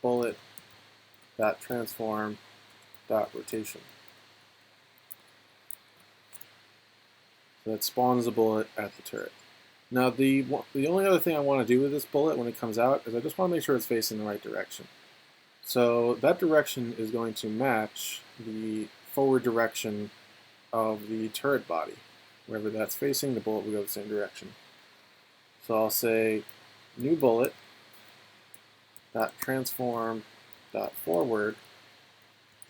bullet.transform.rotation. So that spawns a bullet at the turret. Now the only other thing I want to do with this bullet when it comes out is I just want to make sure it's facing the right direction. So that direction is going to match the forward direction of the turret body. Wherever that's facing, the bullet will go the same direction. So I'll say new bullet transform forward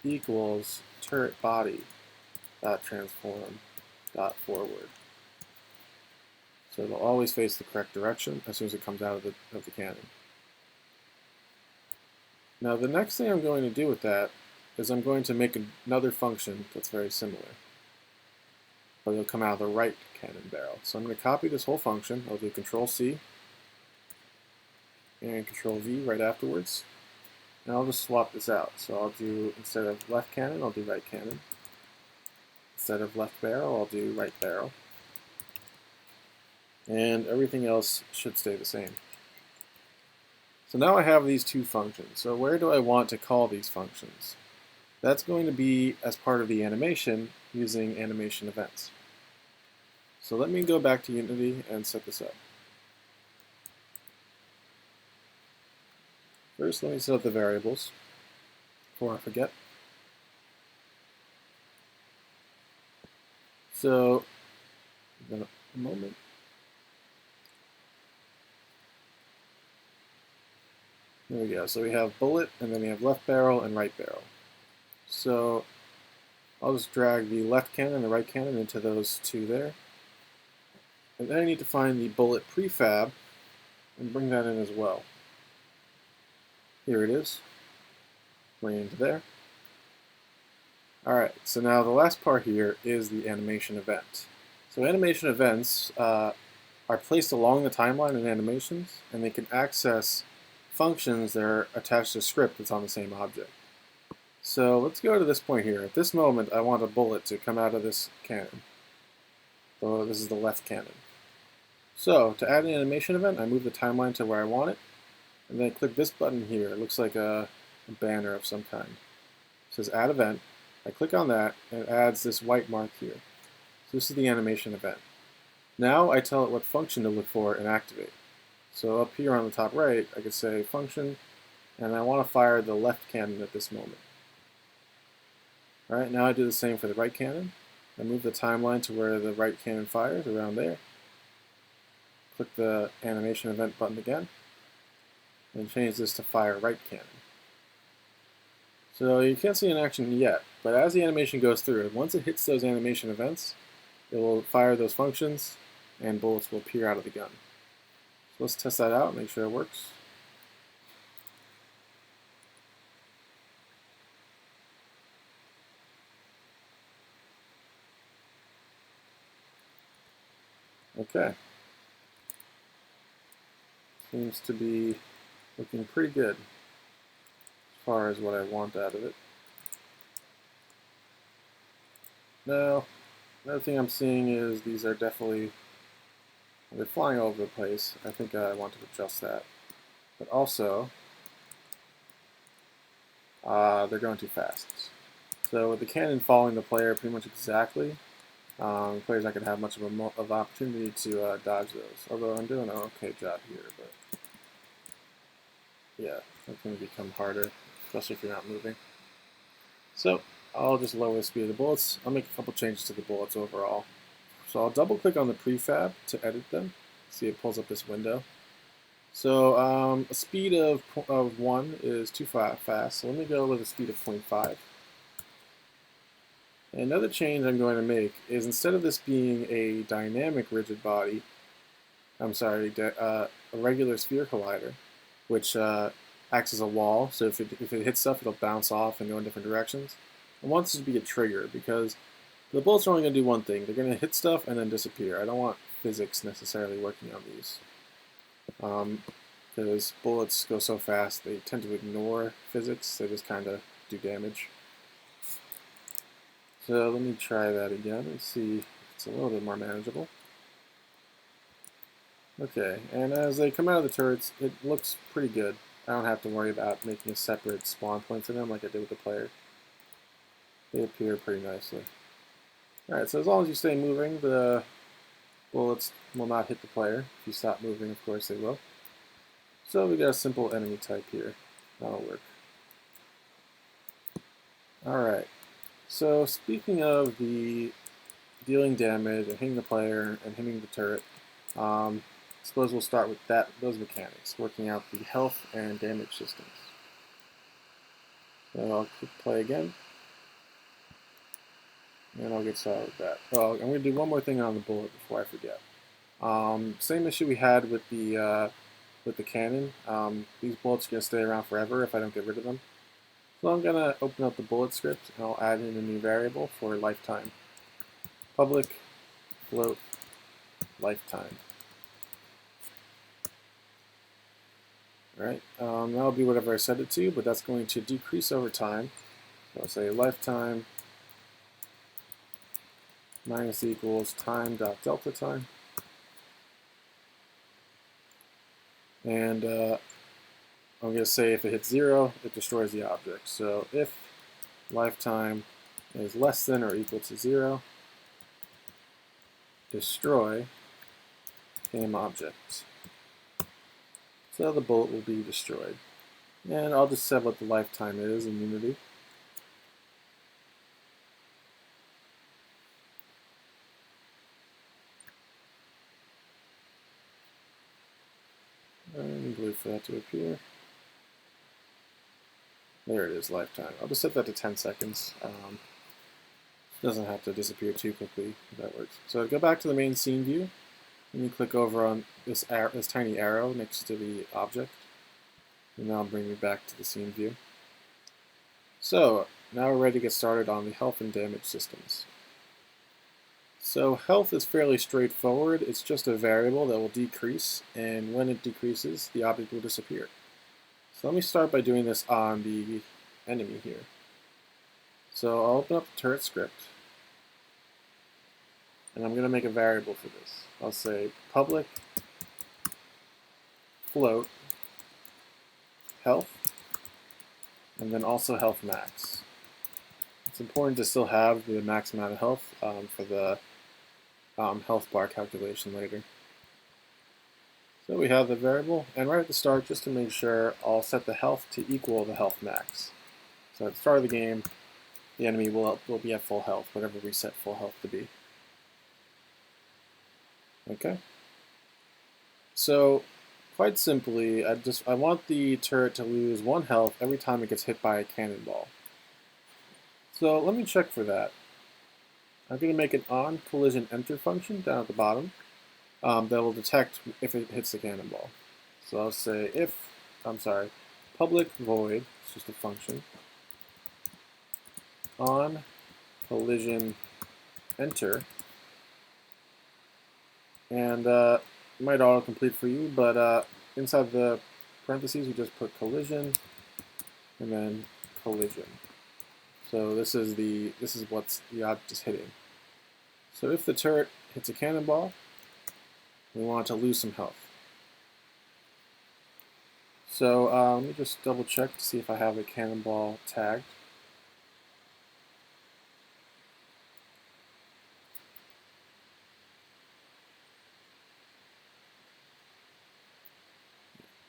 equals turret body transform forward. So it'll always face the correct direction as soon as it comes out of the cannon. Now the next thing I'm going to do with that is I'm going to make another function that's very similar, but it'll come out of the right cannon barrel. So I'm going to copy this whole function. I'll do Control-C and Control-V right afterwards, and I'll just swap this out. So I'll do, instead of left cannon, I'll do right cannon. Instead of left barrel, I'll do right barrel. And everything else should stay the same. So now I have these 2 functions. So where do I want to call these functions? That's going to be as part of the animation using animation events. So let me go back to Unity and set this up. First, let me set up the variables before I forget. So, a moment. There we go. So we have bullet, and then we have left barrel and right barrel. So I'll just drag the left cannon and the right cannon into those 2 there. And then I need to find the bullet prefab and bring that in as well. Here it is. Bring it into there. Alright, so now the last part here is the animation event. So animation events are placed along the timeline in animations, and they can access functions that are attached to a script that's on the same object. So let's go to this point here. At this moment, I want a bullet to come out of this cannon. So this is the left cannon. So to add an animation event, I move the timeline to where I want it, and then I click this button here. It looks like a banner of some kind. It says Add Event. I click on that, and it adds this white mark here. So this is the animation event. Now I tell it what function to look for and activate. So up here on the top right, I could say function, and I want to fire the left cannon at this moment. Alright, now I do the same for the right cannon. I move the timeline to where the right cannon fires, around there. Click the animation event button again, and change this to fire right cannon. So you can't see an action yet, but as the animation goes through, once it hits those animation events, it will fire those functions, and bullets will appear out of the gun. So let's test that out, make sure it works. Okay. Seems to be looking pretty good as far as what I want out of it. Now, another thing I'm seeing is these are definitely, they're flying all over the place. I think I want to adjust that. But also, they're going too fast. So with the cannon following the player pretty much exactly, player's not going to have much of an opportunity to dodge those. Although I'm doing an okay job here, but yeah, it's going to become harder, especially if you're not moving. So I'll just lower the speed of the bullets. I'll make a couple changes to the bullets overall. So I'll double click on the prefab to edit them. See, it pulls up this window. So a speed of 1 is too fast, so let me go with a speed of 0.5. Another change I'm going to make is instead of this being a dynamic rigid body, a regular sphere collider, which acts as a wall, so if it hits stuff, it'll bounce off and go in different directions. I want this to be a trigger because the bullets are only going to do one thing. They're going to hit stuff and then disappear. I don't want physics necessarily working on these. Because bullets go so fast, they tend to ignore physics. They just kind of do damage. So let me try that again and see if it's a little bit more manageable. Okay, and as they come out of the turrets, it looks pretty good. I don't have to worry about making a separate spawn point for them like I did with the player. They appear pretty nicely. Alright, so as long as you stay moving, the bullets will not hit the player. If you stop moving, of course they will. So we got a simple enemy type here. That'll work. Alright, so speaking of the dealing damage and hitting the player and hitting the turret, I suppose we'll start with those mechanics, working out the health and damage systems. So I'll click play again, and I'll get started with that. Well, I'm going to do one more thing on the bullet before I forget. Same issue we had with the cannon. These bullets are going to stay around forever if I don't get rid of them. So I'm going to open up the bullet script, and I'll add in a new variable for lifetime. Public float lifetime. Alright, that'll be whatever I set it to, but that's going to decrease over time. So I'll say lifetime minus equals time.delta time. And I'm going to say if it hits 0, it destroys the object. So if lifetime is less than or equal to 0, destroy game object. So the bullet will be destroyed. And I'll just set what the lifetime is in Unity. And wait for that to appear. There it is, lifetime. I'll just set that to 10 seconds. It doesn't have to disappear too quickly if that works. So go back to the main scene view, and you click over on this tiny arrow next to the object. And that'll bring me back to the scene view. So now we're ready to get started on the health and damage systems. So health is fairly straightforward. It's just a variable that will decrease, and when it decreases, the object will disappear. So let me start by doing this on the enemy here. So I'll open up the turret script, and I'm going to make a variable for this. I'll say public float health, and then also health max. It's important to still have the max amount of health for the health bar calculation later. So we have the variable, and right at the start, just to make sure, I'll set the health to equal the health max. So at the start of the game, the enemy will be at full health, whatever we set full health to be. Okay. So quite simply, I want the turret to lose 1 health every time it gets hit by a cannonball. So let me check for that. I'm going to make an on collision enter function down at the bottom that will detect if it hits the cannonball. So I'll say public void, it's just a function, on collision enter, and it might autocomplete for you, but inside the parentheses we just put collision and then collision. So this is what the object is hitting. So if the turret hits a cannonball, we want it to lose some health. So let me just double check to see if I have a cannonball tagged.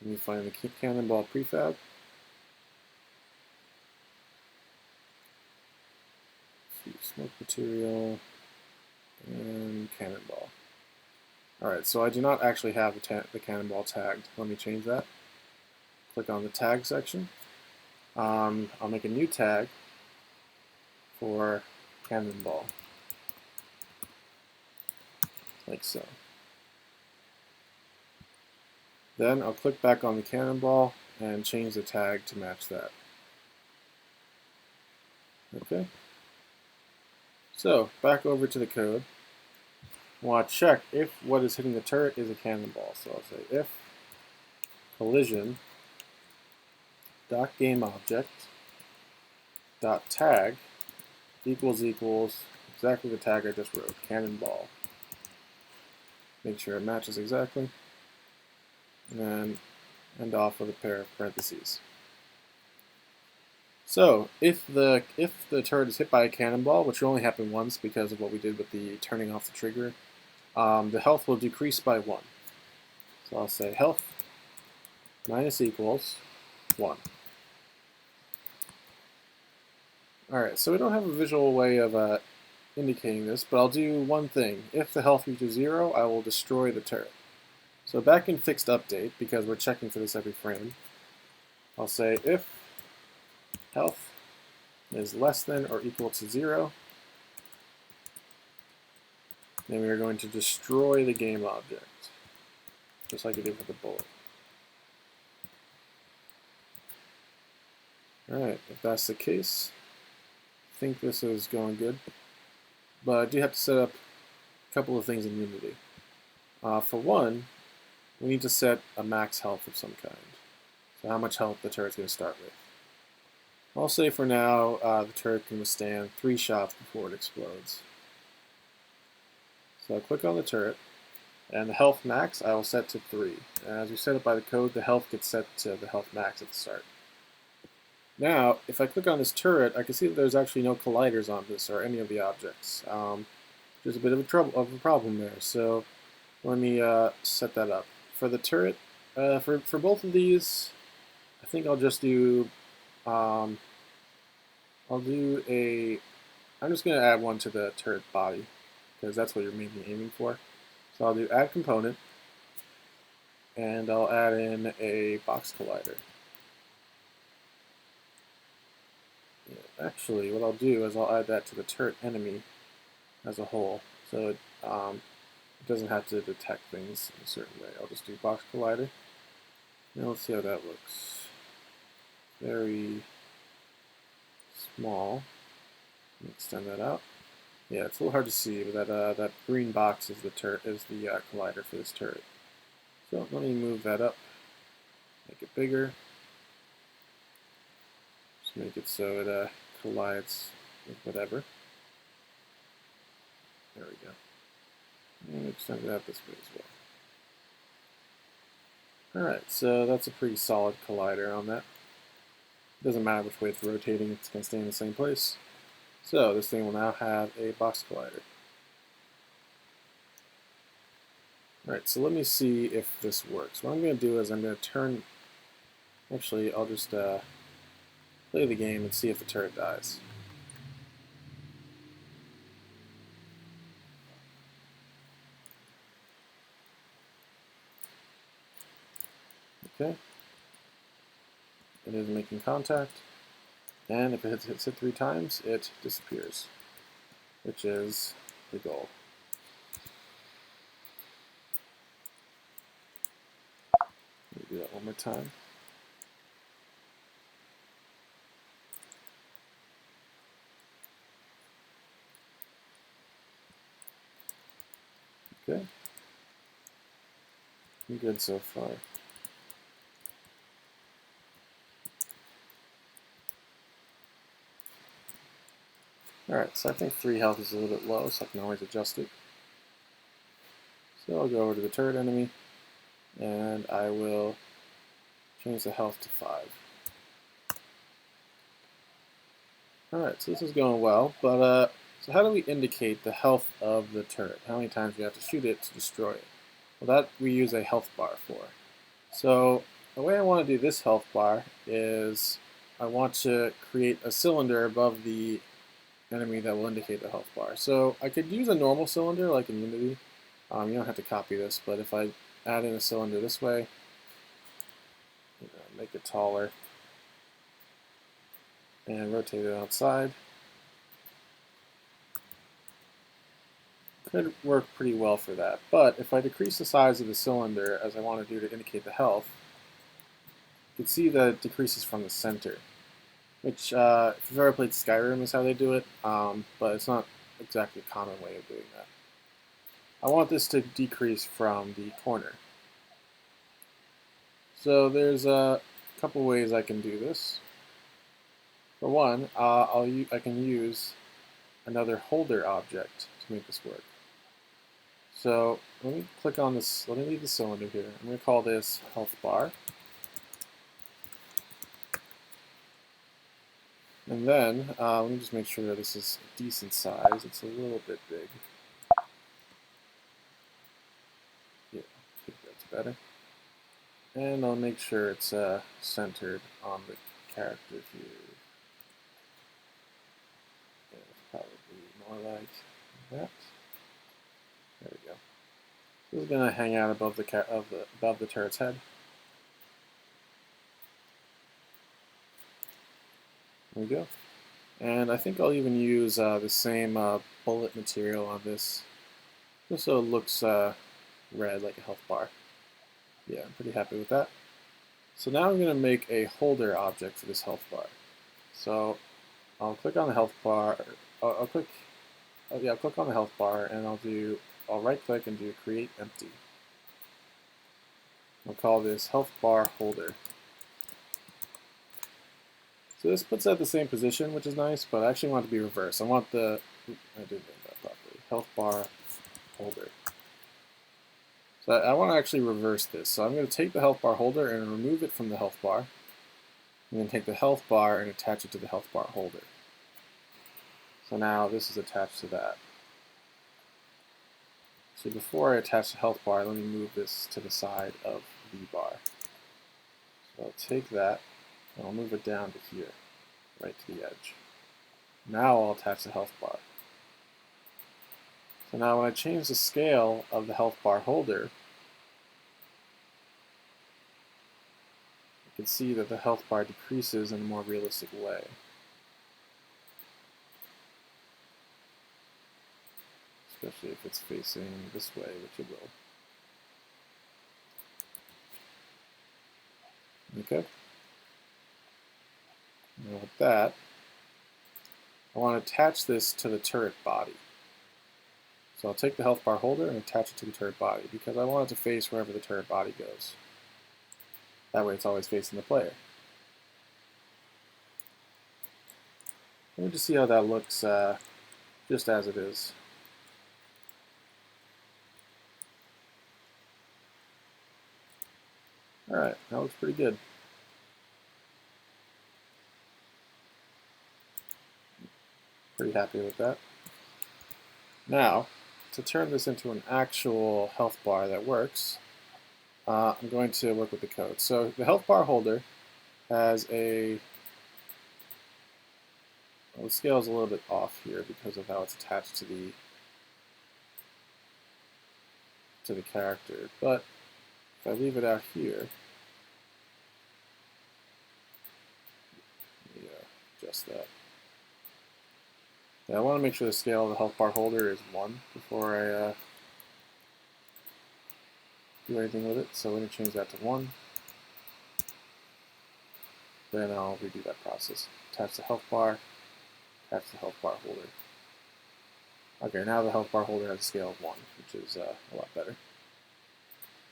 Let me find the cannonball prefab. Smoke material and cannonball. Alright, so I do not actually have the cannonball tagged. Let me change that. Click on the tag section. I'll make a new tag for cannonball, like so. Then I'll click back on the cannonball and change the tag to match that. Okay. So, back over to the code. I want to check if what is hitting the turret is a cannonball. So I'll say if collision dot game object dot tag equals exactly the tag I just wrote, cannonball. Make sure it matches exactly, and then end off with a pair of parentheses. So if the turret is hit by a cannonball, which will only happen once because of what we did with the turning off the trigger, the health will decrease by 1. So I'll say health minus equals 1. Alright, so we don't have a visual way of indicating this, but I'll do one thing. If the health reaches 0, I will destroy the turret. So back in fixed update, because we're checking for this every frame, I'll say if health is less than or equal to 0, then we are going to destroy the game object, just like we did with the bullet. Alright, if that's the case, I think this is going good. But I do have to set up a couple of things in Unity. For one, we need to set a max health of some kind. So how much health the turret's going to start with. I'll say for now the turret can withstand 3 shots before it explodes. So I'll click on the turret, and the health max I will set to 3. And as we set it by the code, the health gets set to the health max at the start. Now, if I click on this turret, I can see that there's actually no colliders on this or any of the objects. There's a bit of a problem there. So let me set that up. For the turret, for both of these, I think I'll just do I'm just going to add one to the turret body, because that's what you're mainly aiming for. So I'll do add component, and I'll add in a box collider. Yeah, actually, what I'll do is I'll add that to the turret enemy as a whole, so it doesn't have to detect things in a certain way. I'll just do box collider. Now let's see how that looks. Very small. Extend that out. Yeah, it's a little hard to see, but that green box is the collider for this turret. So let me move that up, make it bigger. Just make it so it collides with whatever. There we go. And extend it out this way as well. Alright, so that's a pretty solid collider on that. Doesn't matter which way it's rotating, it's going to stay in the same place. So this thing will now have a box collider. Alright, so let me see if this works. What I'm going to do is I'm going to turn... Actually, I'll just play the game and see if the turret dies. Okay. It is making contact. And if it hits it 3 times, it disappears, which is the goal. Let me do that one more time. Okay. I'm good so far. Alright, so I think 3 health is a little bit low, so I can always adjust it. So I'll go over to the turret enemy, and I will change the health to 5. Alright, so this is going well, but so how do we indicate the health of the turret? How many times we have to shoot it to destroy it? Well, that we use a health bar for. So the way I want to do this health bar is I want to create a cylinder above the enemy that will indicate the health bar. So I could use a normal cylinder like in Unity, You don't have to copy this, but if I add in a cylinder this way, make it taller, and rotate it outside, could work pretty well for that. But if I decrease the size of the cylinder, as I want to do to indicate the health, you can see that it decreases from the center, which, if you've ever played Skyrim, is how they do it, but it's not exactly a common way of doing that. I want this to decrease from the corner. So there's a couple ways I can do this. For one, I can use another holder object to make this work. So let me click on this, let me leave the cylinder here. I'm going to call this health bar. And then, let me just make sure that this is a decent size. It's a little bit big. Yeah, I think that's better. And I'll make sure it's centered on the character here. Yeah, it's probably more like that. There we go. This is going to hang out above the turret's head. There we go. And I think I'll even use the same bullet material on this, just so it looks red like a health bar. Yeah, I'm pretty happy with that. So now I'm going to make a holder object for this health bar. So I'll click on the health bar. I'll click on the health bar, and I'll right click and do create empty. I'll call this health bar holder. So this puts it at the same position, which is nice, but I actually want it to be reversed. I want the, I didn't name that properly, health bar holder. So I want to actually reverse this. So I'm going to take the health bar holder and remove it from the health bar, and then take the health bar and attach it to the health bar holder. So now this is attached to that. So before I attach the health bar, let me move this to the side of the bar. So I'll take that, and I'll move it down to here, right to the edge. Now I'll attach the health bar. So now when I change the scale of the health bar holder, you can see that the health bar decreases in a more realistic way. Especially if it's facing this way, which it will. Okay. Now with that, I want to attach this to the turret body. So I'll take the health bar holder and attach it to the turret body because I want it to face wherever the turret body goes. That way it's always facing the player. Let me just see how that looks just as it is. Alright, that looks pretty good. Pretty happy with that. Now, to turn this into an actual health bar that works, I'm going to work with the code. So the health bar holder has a, well, the scale is a little bit off here because of how it's attached to the character. But if I leave it out here, let me adjust that. Yeah, I want to make sure the scale of the health bar holder is 1 before I do anything with it. So let me change that to 1. Then I'll redo that process. Attach the health bar, attach the health bar holder. Okay, now the health bar holder has a scale of 1, which is a lot better.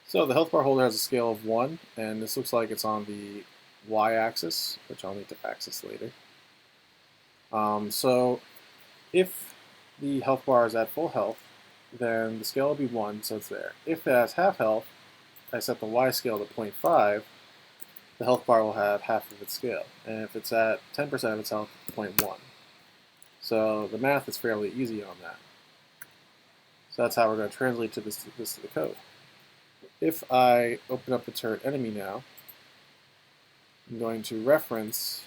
So the health bar holder has a scale of 1, and this looks like it's on the y-axis, which I'll need to access later. So if the health bar is at full health, then the scale will be 1, so it's there. If it has half health, I set the y scale to 0.5, the health bar will have half of its scale. And if it's at 10% of its health, 0.1. So the math is fairly easy on that. So that's how we're going to translate this to the code. If I open up the turret enemy now, I'm going to reference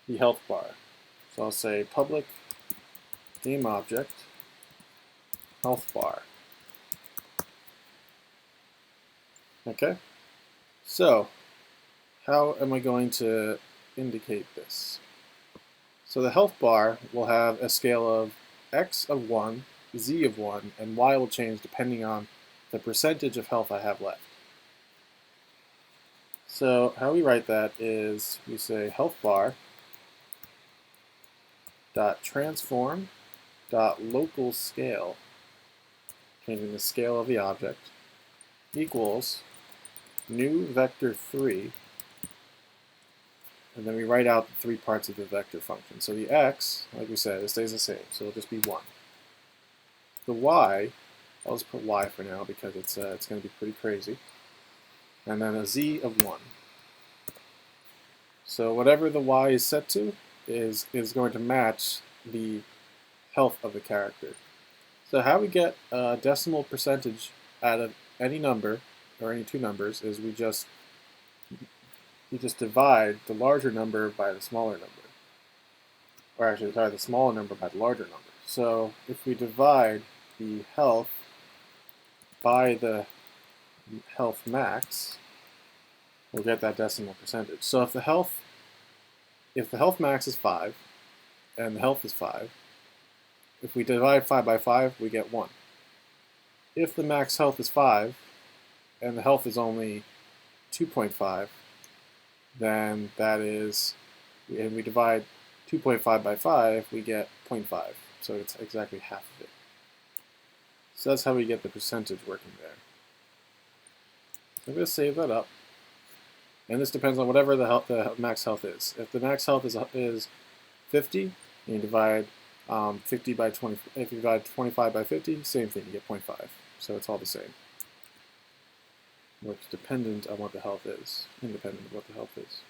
the health bar. So I'll say public game object health bar. Okay, so how am I going to indicate this? So the health bar will have a scale of x of 1, z of 1, and y will change depending on the percentage of health I have left. So how we write that is we say health bar dot transform dot local scale, changing the scale of the object, equals new vector 3, and then we write out the 3 parts of the vector function. So the x, like we said, it stays the same, so it'll just be 1. The y, I'll just put y for now because it's going to be pretty crazy, and then a z of 1. So whatever the y is set to is going to match the health of the character. So how we get a decimal percentage out of any number, or any two numbers, is we just divide the larger number by the smaller number. Or actually, sorry, the smaller number by the larger number. So if we divide the health by the health max, we'll get that decimal percentage. So if the health max is 5, and the health is 5, if we divide 5 by 5, we get 1. If the max health is 5, and the health is only 2.5, then that is, and we divide 2.5 by 5, we get 0.5. So it's exactly half of it. So that's how we get the percentage working there. So I'm going to save that up. And this depends on whatever the max health is. If the max health is 50, and you divide 50 by 20. If you divide 25 by 50, same thing, you get 0.5. So it's all the same. It's dependent on what the health is, independent of what the health is.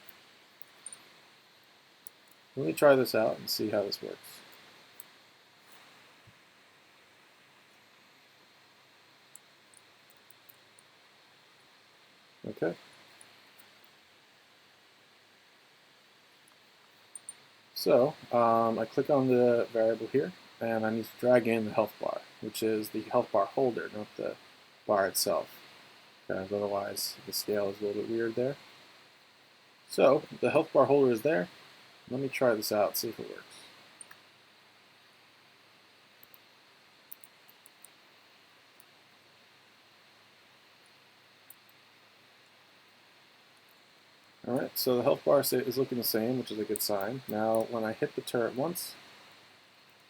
Let me try this out and see how this works. Okay. So I click on the variable here, and I need to drag in the health bar, which is the health bar holder, not the bar itself, because otherwise the scale is a little bit weird there. So the health bar holder is there. Let me try this out, see if it works. Alright, so the health bar is looking the same, which is a good sign. Now, when I hit the turret once,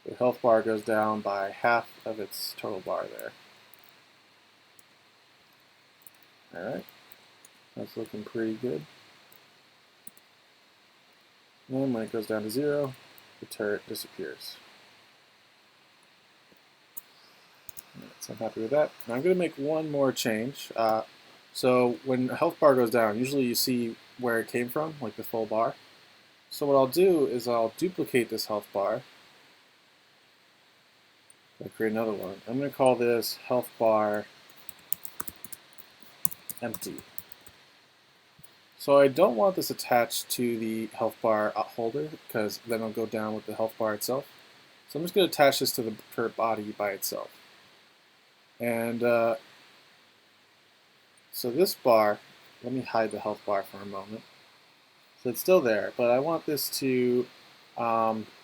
the health bar goes down by half of its total bar there. Alright, that's looking pretty good. And when it goes down to 0, the turret disappears. Alright, so I'm happy with that. Now I'm going to make one more change. So when a health bar goes down, usually you see where it came from, like the full bar. So what I'll do is I'll duplicate this health bar. I'll create another one. I'm going to call this health bar empty. So I don't want this attached to the health bar holder, because then it'll go down with the health bar itself. So I'm just going to attach this to the turret body by itself. And so this bar, let me hide the health bar for a moment. So it's still there, but I want this to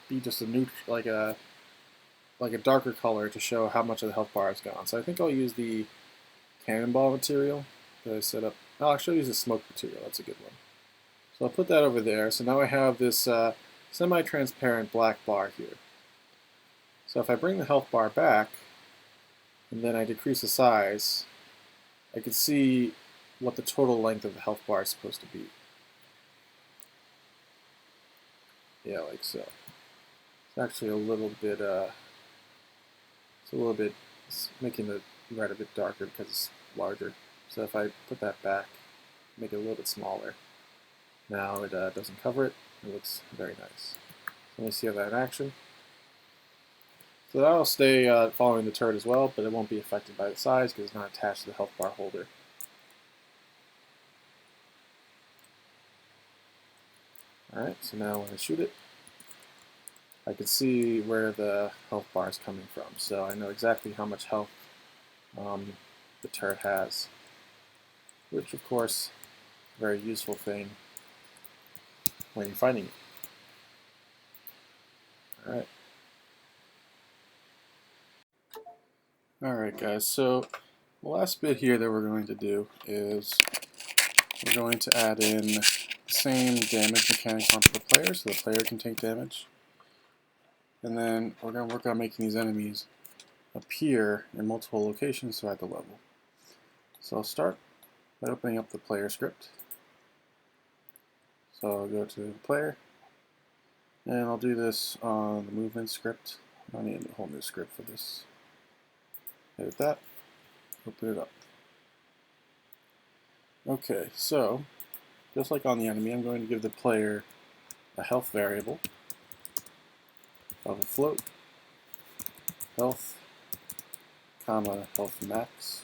be just a neutral, like a darker color to show how much of the health bar is gone. So I think I'll use the cannonball material that I set up. I'll actually use the smoke material. That's a good one. So I'll put that over there. So now I have this semi-transparent black bar here. So if I bring the health bar back, and then I decrease the size, I can see what the total length of the health bar is supposed to be. Yeah, like so. It's actually a little bit, it's making the red a bit darker because it's larger. So if I put that back, make it a little bit smaller, now it doesn't cover it. It looks very nice. Let me see that in action. So that'll stay following the turret as well, but it won't be affected by the size because it's not attached to the health bar holder. Alright, so now when I shoot it, I can see where the health bar is coming from. So I know exactly how much health the turret has. which of course, a very useful thing when you're finding it. Alright. Alright guys, so the last bit here that we're going to do is we're going to add in the same damage mechanic onto the player so the player can take damage. And then we're going to work on making these enemies appear in multiple locations throughout the level. So I'll start by opening up the player script. So I'll go to player, and I'll do this on the movement script. I need a whole new script for this. Edit that, open it up. Okay, so just like on the enemy, I'm going to give the player a health variable of a float, health, comma, health max.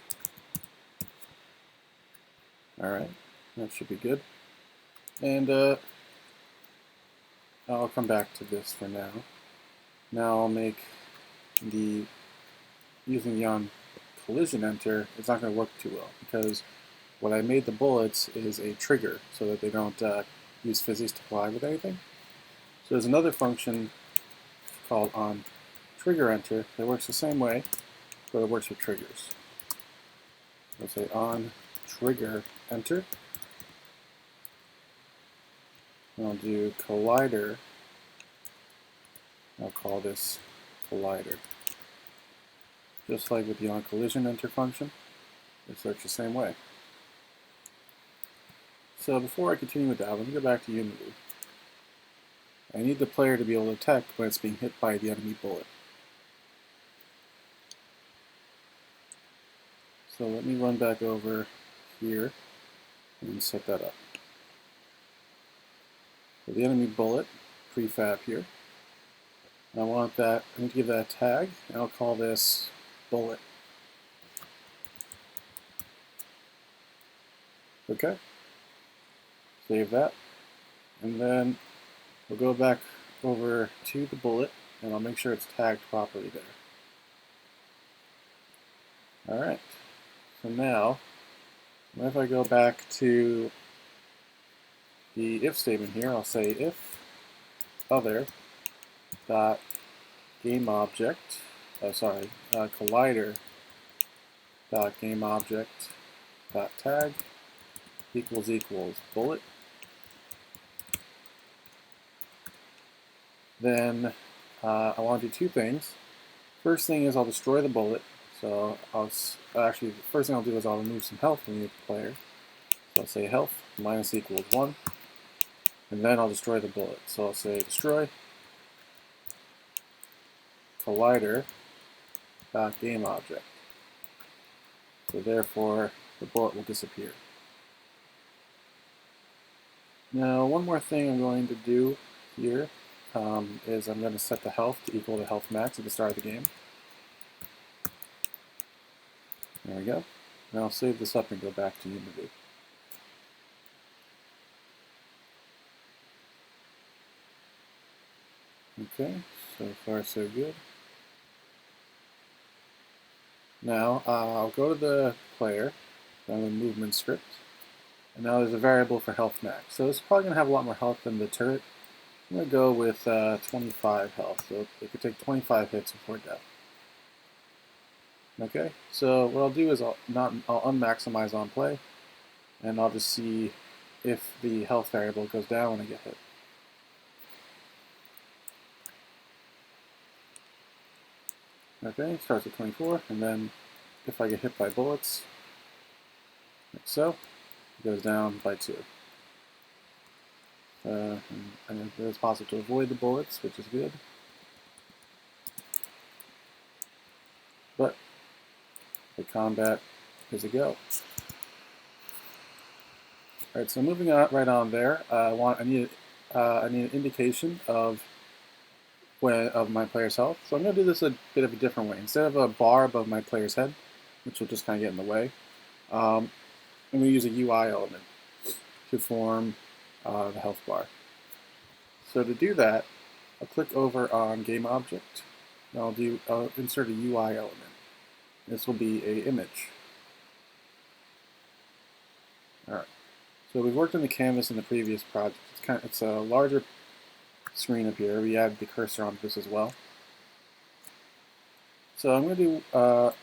Alright, that should be good. And I'll come back to this for now. Now I'll make using the on collision enter, it's not going to work too well because what I made the bullets is a trigger so that they don't use physics to fly with anything. So there's another function called on trigger enter that works the same way, but it works with triggers. I'll say on trigger enter. And I'll do collider. I'll call this collider. Just like with the on collision enter function, it works the same way. So before I continue with that, let me go back to Unity. I need the player to be able to detect when it's being hit by the enemy bullet. So let me run back over here and set that up. So the enemy bullet, prefab here. I want that, I need to give that a tag, and I'll call this bullet. Okay. Save that. And then we'll go back over to the bullet, and I'll make sure it's tagged properly there. Alright. So now, if I go back to the if statement here, I'll say if other dot game object, collider dot game object dot tag equals bullet. Then I want to do two things. First thing is I'll destroy the bullet. So the first thing I'll do is I'll remove some health from the player. So I'll say health minus equals 1, and then I'll destroy the bullet. So I'll say destroy collider dot game object. So therefore the bullet will disappear. Now one more thing I'm going to do here is I'm going to set the health to equal to health max at the start of the game. There we go. Now I'll save this up and go back to Unity. Okay, so far so good. Now I'll go to the player, down the movement script, and now there's a variable for health max. So it's probably going to have a lot more health than the turret. I'm going to go with 25 health, so it could take 25 hits before death. Okay, so what I'll do is I'll unmaximize on play, and I'll just see if the health variable goes down when I get hit. Okay, it starts at 24, and then if I get hit by bullets, like so, it goes down by 2. And it's possible to avoid the bullets, which is good. But the combat is a go. Alright, so moving on right on there, I need an indication of my player's health. So I'm going to do this a bit of a different way. Instead of a bar above my player's head, which will just kind of get in the way, I'm going to use a UI element to form the health bar. So to do that, I'll click over on Game Object, and I'll insert a UI element. This will be an image. So we've worked on the canvas in the previous project. It's a larger screen up here. We added the cursor onto this as well. So I'm going to do, the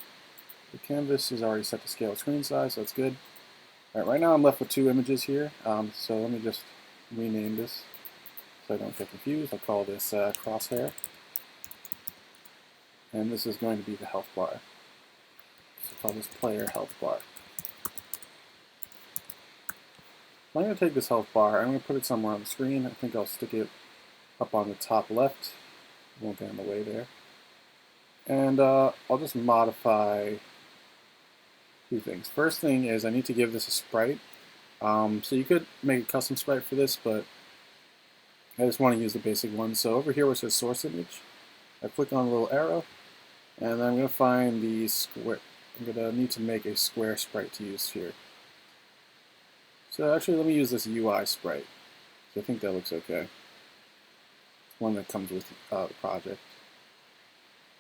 canvas is already set to scale screen size, so that's good. All right now I'm left with two images here, so let me just rename this so I don't get confused. I'll call this crosshair, and this is going to be the health bar. So I'll call this player health bar. I'm going to take this health bar, I'm going to put it somewhere on the screen. I think I'll stick it up on the top left. Won't get in the way there. And I'll just modify two things. First thing is I need to give this a sprite. So you could make a custom sprite for this, but I just want to use the basic one. So over here where it says source image, I click on the little arrow, and then I'm going to find the square. I'm going to need to make a square sprite to use here. So actually let me use this UI sprite. So I think that looks okay. It's one that comes with the project.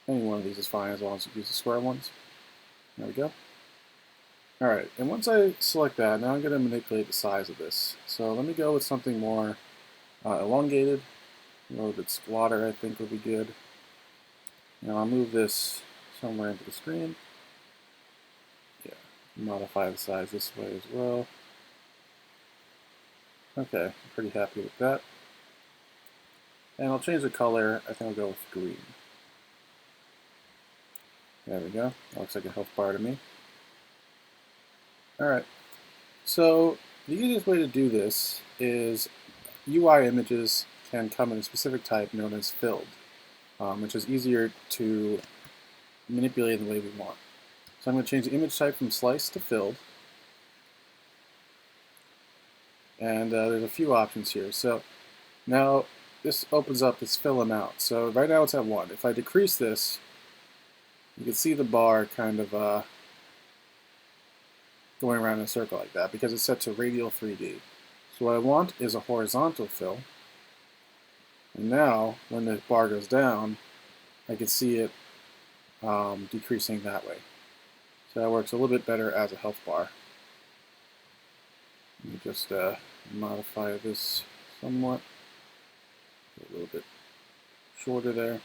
Any one of these is fine as long as you use the square ones. There we go. Alright, and once I select that, now I'm going to manipulate the size of this. So let me go with something more elongated, a little bit squatter I think would be good. Now I'll move this somewhere into the screen. Yeah, modify the size this way as well. Okay, I'm pretty happy with that. And I'll change the color, I think I'll go with green. There we go, that looks like a health bar to me. Alright, so the easiest way to do this is UI images can come in a specific type known as filled, which is easier to manipulate in the way we want. So I'm going to change the image type from slice to filled. And there's a few options here. So now this opens up this fill amount. So right now it's at 1. If I decrease this, you can see the bar kind of going around in a circle like that because it's set to radial 3D. So what I want is a horizontal fill. And now when the bar goes down, I can see it decreasing that way. So that works a little bit better as a health bar. Let me just modify this somewhat. A little bit shorter there.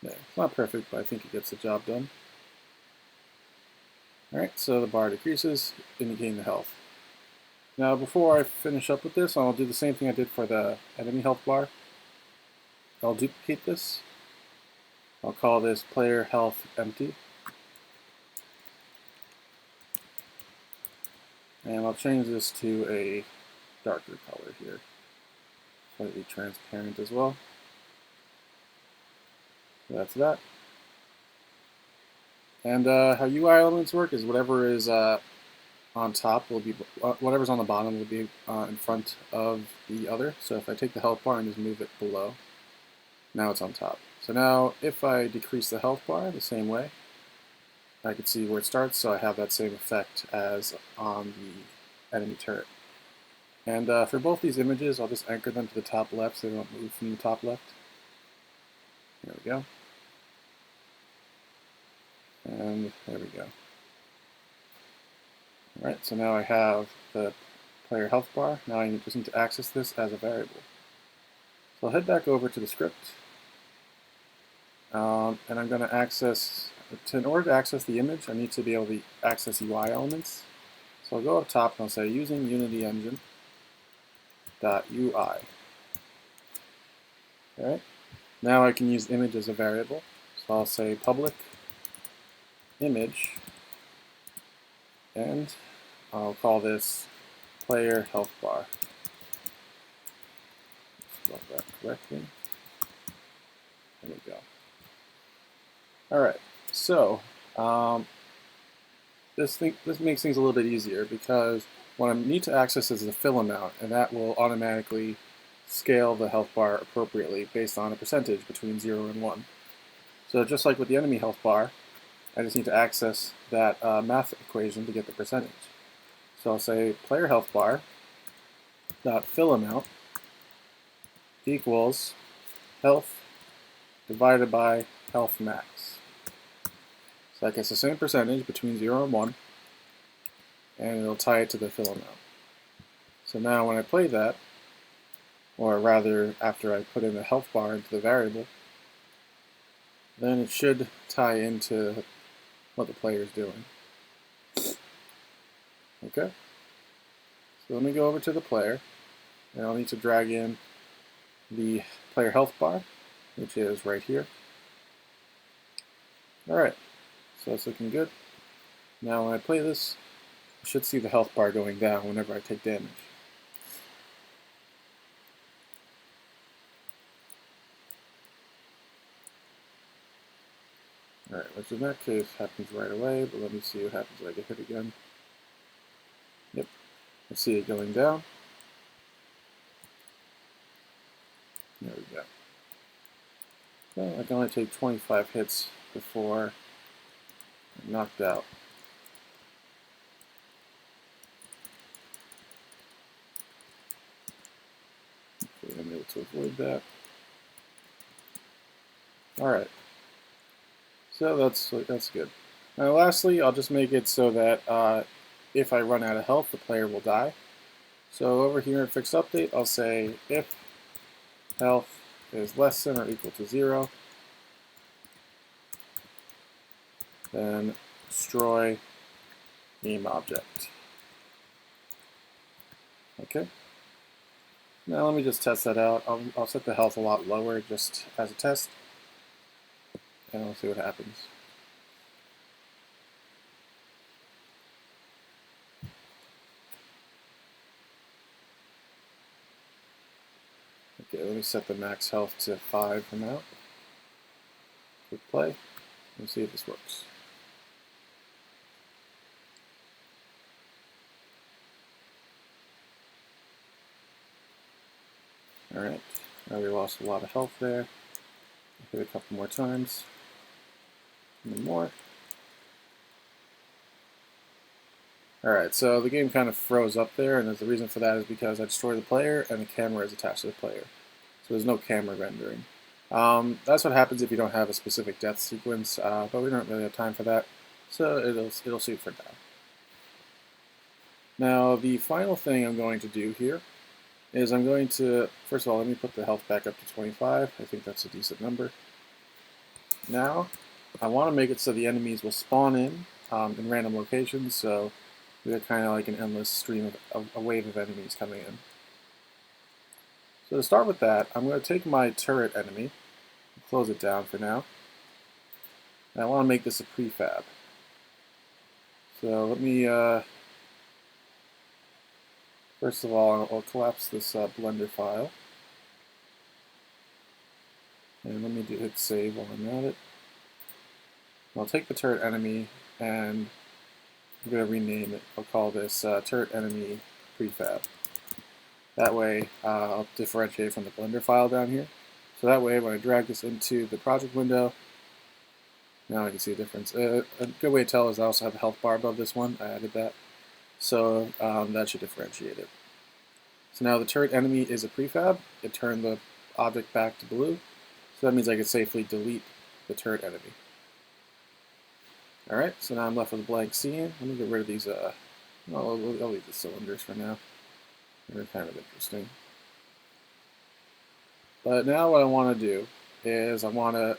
Yeah, it's not perfect, but I think it gets the job done. Alright, so the bar decreases, indicating the health. Now before I finish up with this, I'll do the same thing I did for the enemy health bar. I'll duplicate this. I'll call this player health empty. And I'll change this to a darker color here. Slightly transparent as well. So that's that. And how UI elements work is whatever is on top will be, whatever's on the bottom will be in front of the other. So if I take the health bar and just move it below, now it's on top. So now if I decrease the health bar the same way, I can see where it starts, so I have that same effect as on the enemy turret. And for both these images, I'll just anchor them to the top left so they don't move from the top left. There we go. And there we go. Alright, so now I have the player health bar. Now I just need to access this as a variable. So I'll head back over to the script. And I'm going to access, in order to access the image, I need to be able to access UI elements. So I'll go up top and I'll say using Unity Engine .ui. Alright, now I can use image as a variable. So I'll say public image, and I'll call this player health bar. Spell that correctly. There we go. Alright, so this makes things a little bit easier because what I need to access is the fill amount, and that will automatically scale the health bar appropriately based on a percentage between 0 and 1. So just like with the enemy health bar, I just need to access that math equation to get the percentage. So I'll say player health bar dot fill amount equals health divided by health max. So that gets the same percentage between 0 and 1, and it'll tie it to the fill amount. So now when I play that, or rather after I put in the health bar into the variable, then it should tie into what the player is doing. Okay, so let me go over to the player, and I'll need to drag in the player health bar, which is right here. Alright, so that's looking good. Now when I play this, I should see the health bar going down whenever I take damage. Alright, which in that case happens right away, but let me see what happens when I get hit again. Yep, I see it going down. There we go. So I can only take 25 hits before I'm knocked out. Okay, I'm able to avoid that. Alright. So that's good. Now lastly, I'll just make it so that if I run out of health, the player will die. So over here in fixed update, I'll say if health is less than or equal to 0, then destroy game object. Okay. Now let me just test that out. I'll set the health a lot lower just as a test, and we'll see what happens. Okay, let me set the max health to 5 for now. Quick play. Let's see if this works. Alright, now we lost a lot of health there. Hit a couple more times. One more. Alright, so the game kind of froze up there, and the reason for that is because I destroyed the player and the camera is attached to the player. So there's no camera rendering. That's what happens if you don't have a specific death sequence, but we don't really have time for that, so it'll suit for now. Now the final thing I'm going to do here is I'm going to, first of all, let me put the health back up to 25. I think that's a decent number. Now, I want to make it so the enemies will spawn in random locations, so we have kind of like an endless stream of a wave of enemies coming in. So to start with that, I'm going to take my turret enemy, close it down for now, and I want to make this a prefab. So let me, first of all, I'll collapse this Blender file. And let me hit save while I'm at it. I'll take the turret enemy and I'm going to rename it. I'll call this turret enemy prefab. That way I'll differentiate from the Blender file down here. So that way when I drag this into the project window, now I can see a difference. A good way to tell is I also have a health bar above this one. I added that. So that should differentiate it. So now the turret enemy is a prefab. It turned the object back to blue. So that means I can safely delete the turret enemy. Alright, so now I'm left with a blank scene. Let me get rid of these, I'll leave the cylinders for now. They're kind of interesting. But now what I want to do is I want to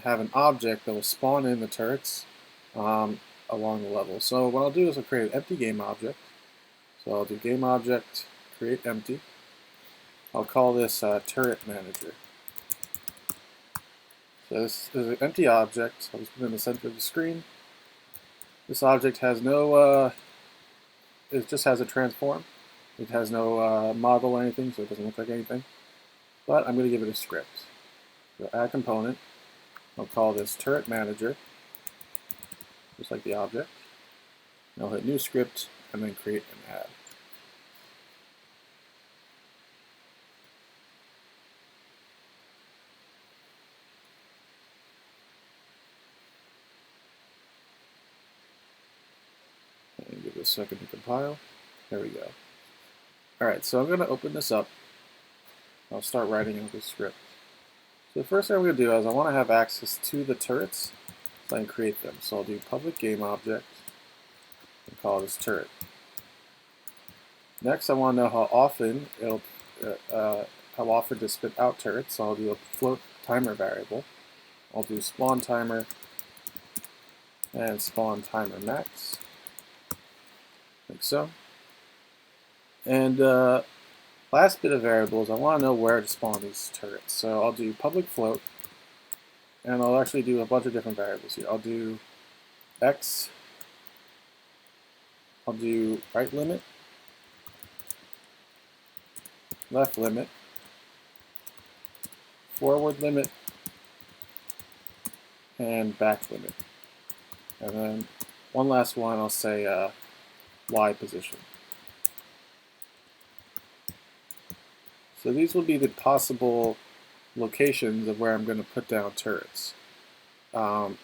have an object that will spawn in the turrets along the level. So what I'll do is I'll create an empty game object. So I'll do game object, create empty. I'll call this turret manager. So this is an empty object. I'll just put it in the center of the screen. This object has no, it just has a transform. It has no model or anything, so it doesn't look like anything. But I'm going to give it a script. So add component. I'll call this turret manager, just like the object. And I'll hit new script and then create and add. And give it a second to compile. There we go. Alright, so I'm going to open this up. I'll start writing out the script. So the first thing I'm going to do is I want to have access to the turrets so I can create them. So I'll do public game object and call this turret. Next, I want to know how often to spit out turrets. So I'll do a float timer variable. I'll do spawn timer and spawn timer max, like so. And last bit of variables, I want to know where to spawn these turrets. So I'll do public float, and I'll actually do a bunch of different variables here. I'll do x, I'll do right limit, left limit, forward limit, and back limit. And then one last one, I'll say Y position. So these will be the possible locations of where I'm going to put down turrets. How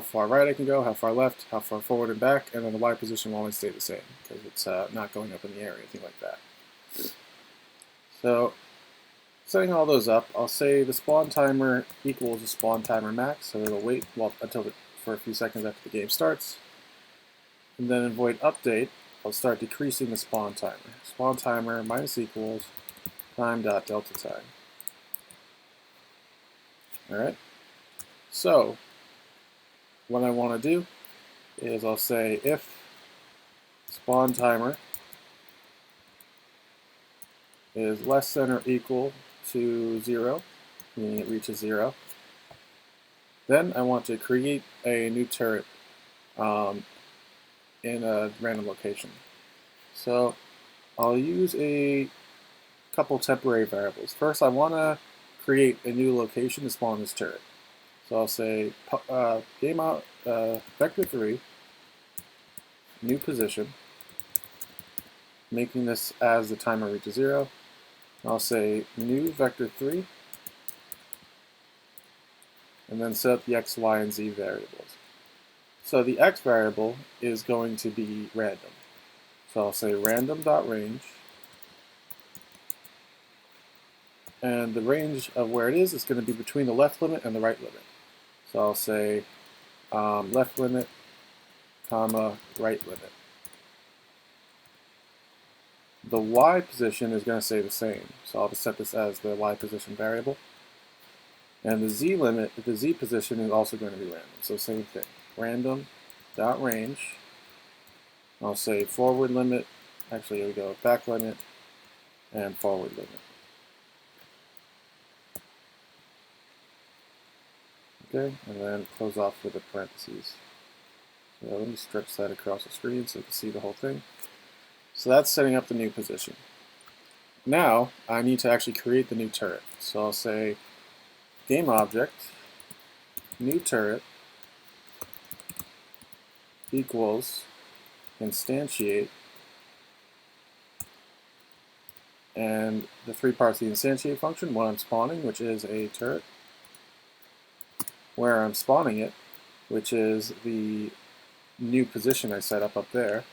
far right I can go, how far left, how far forward and back, and then the Y position will always stay the same because it's not going up in the air or anything like that. So setting all those up, I'll say the spawn timer equals the spawn timer max, so it'll wait for a few seconds after the game starts. And then in void update, I'll start decreasing the spawn timer. Spawn timer minus equals time.delta time. Alright, so what I want to do is I'll say if spawn timer is less than or equal to 0, meaning it reaches 0, then I want to create a new turret in a random location. So I'll use a couple temporary variables. First, I want to create a new location to spawn this turret. So I'll say game out vector 3, new position, making this as the timer reaches 0. I'll say new vector 3, and then set up the x, y, and z variables. So the x variable is going to be random. So I'll say random.range, and the range of where it is going to be between the left limit and the right limit. So I'll say left limit, comma, right limit. The y position is going to stay the same, so I'll just set this as the y position variable. And the z limit, the z position is also going to be random, so same thing. Random.range, I'll say forward limit, actually here we go, back limit, and forward limit. Okay, and then close off with the parentheses. So let me stretch that across the screen so you can see the whole thing. So that's setting up the new position. Now I need to actually create the new turret. So I'll say game object, new turret equals instantiate, and the three parts of the instantiate function, what I'm spawning, which is a turret, where I'm spawning it, which is the new position I set up there,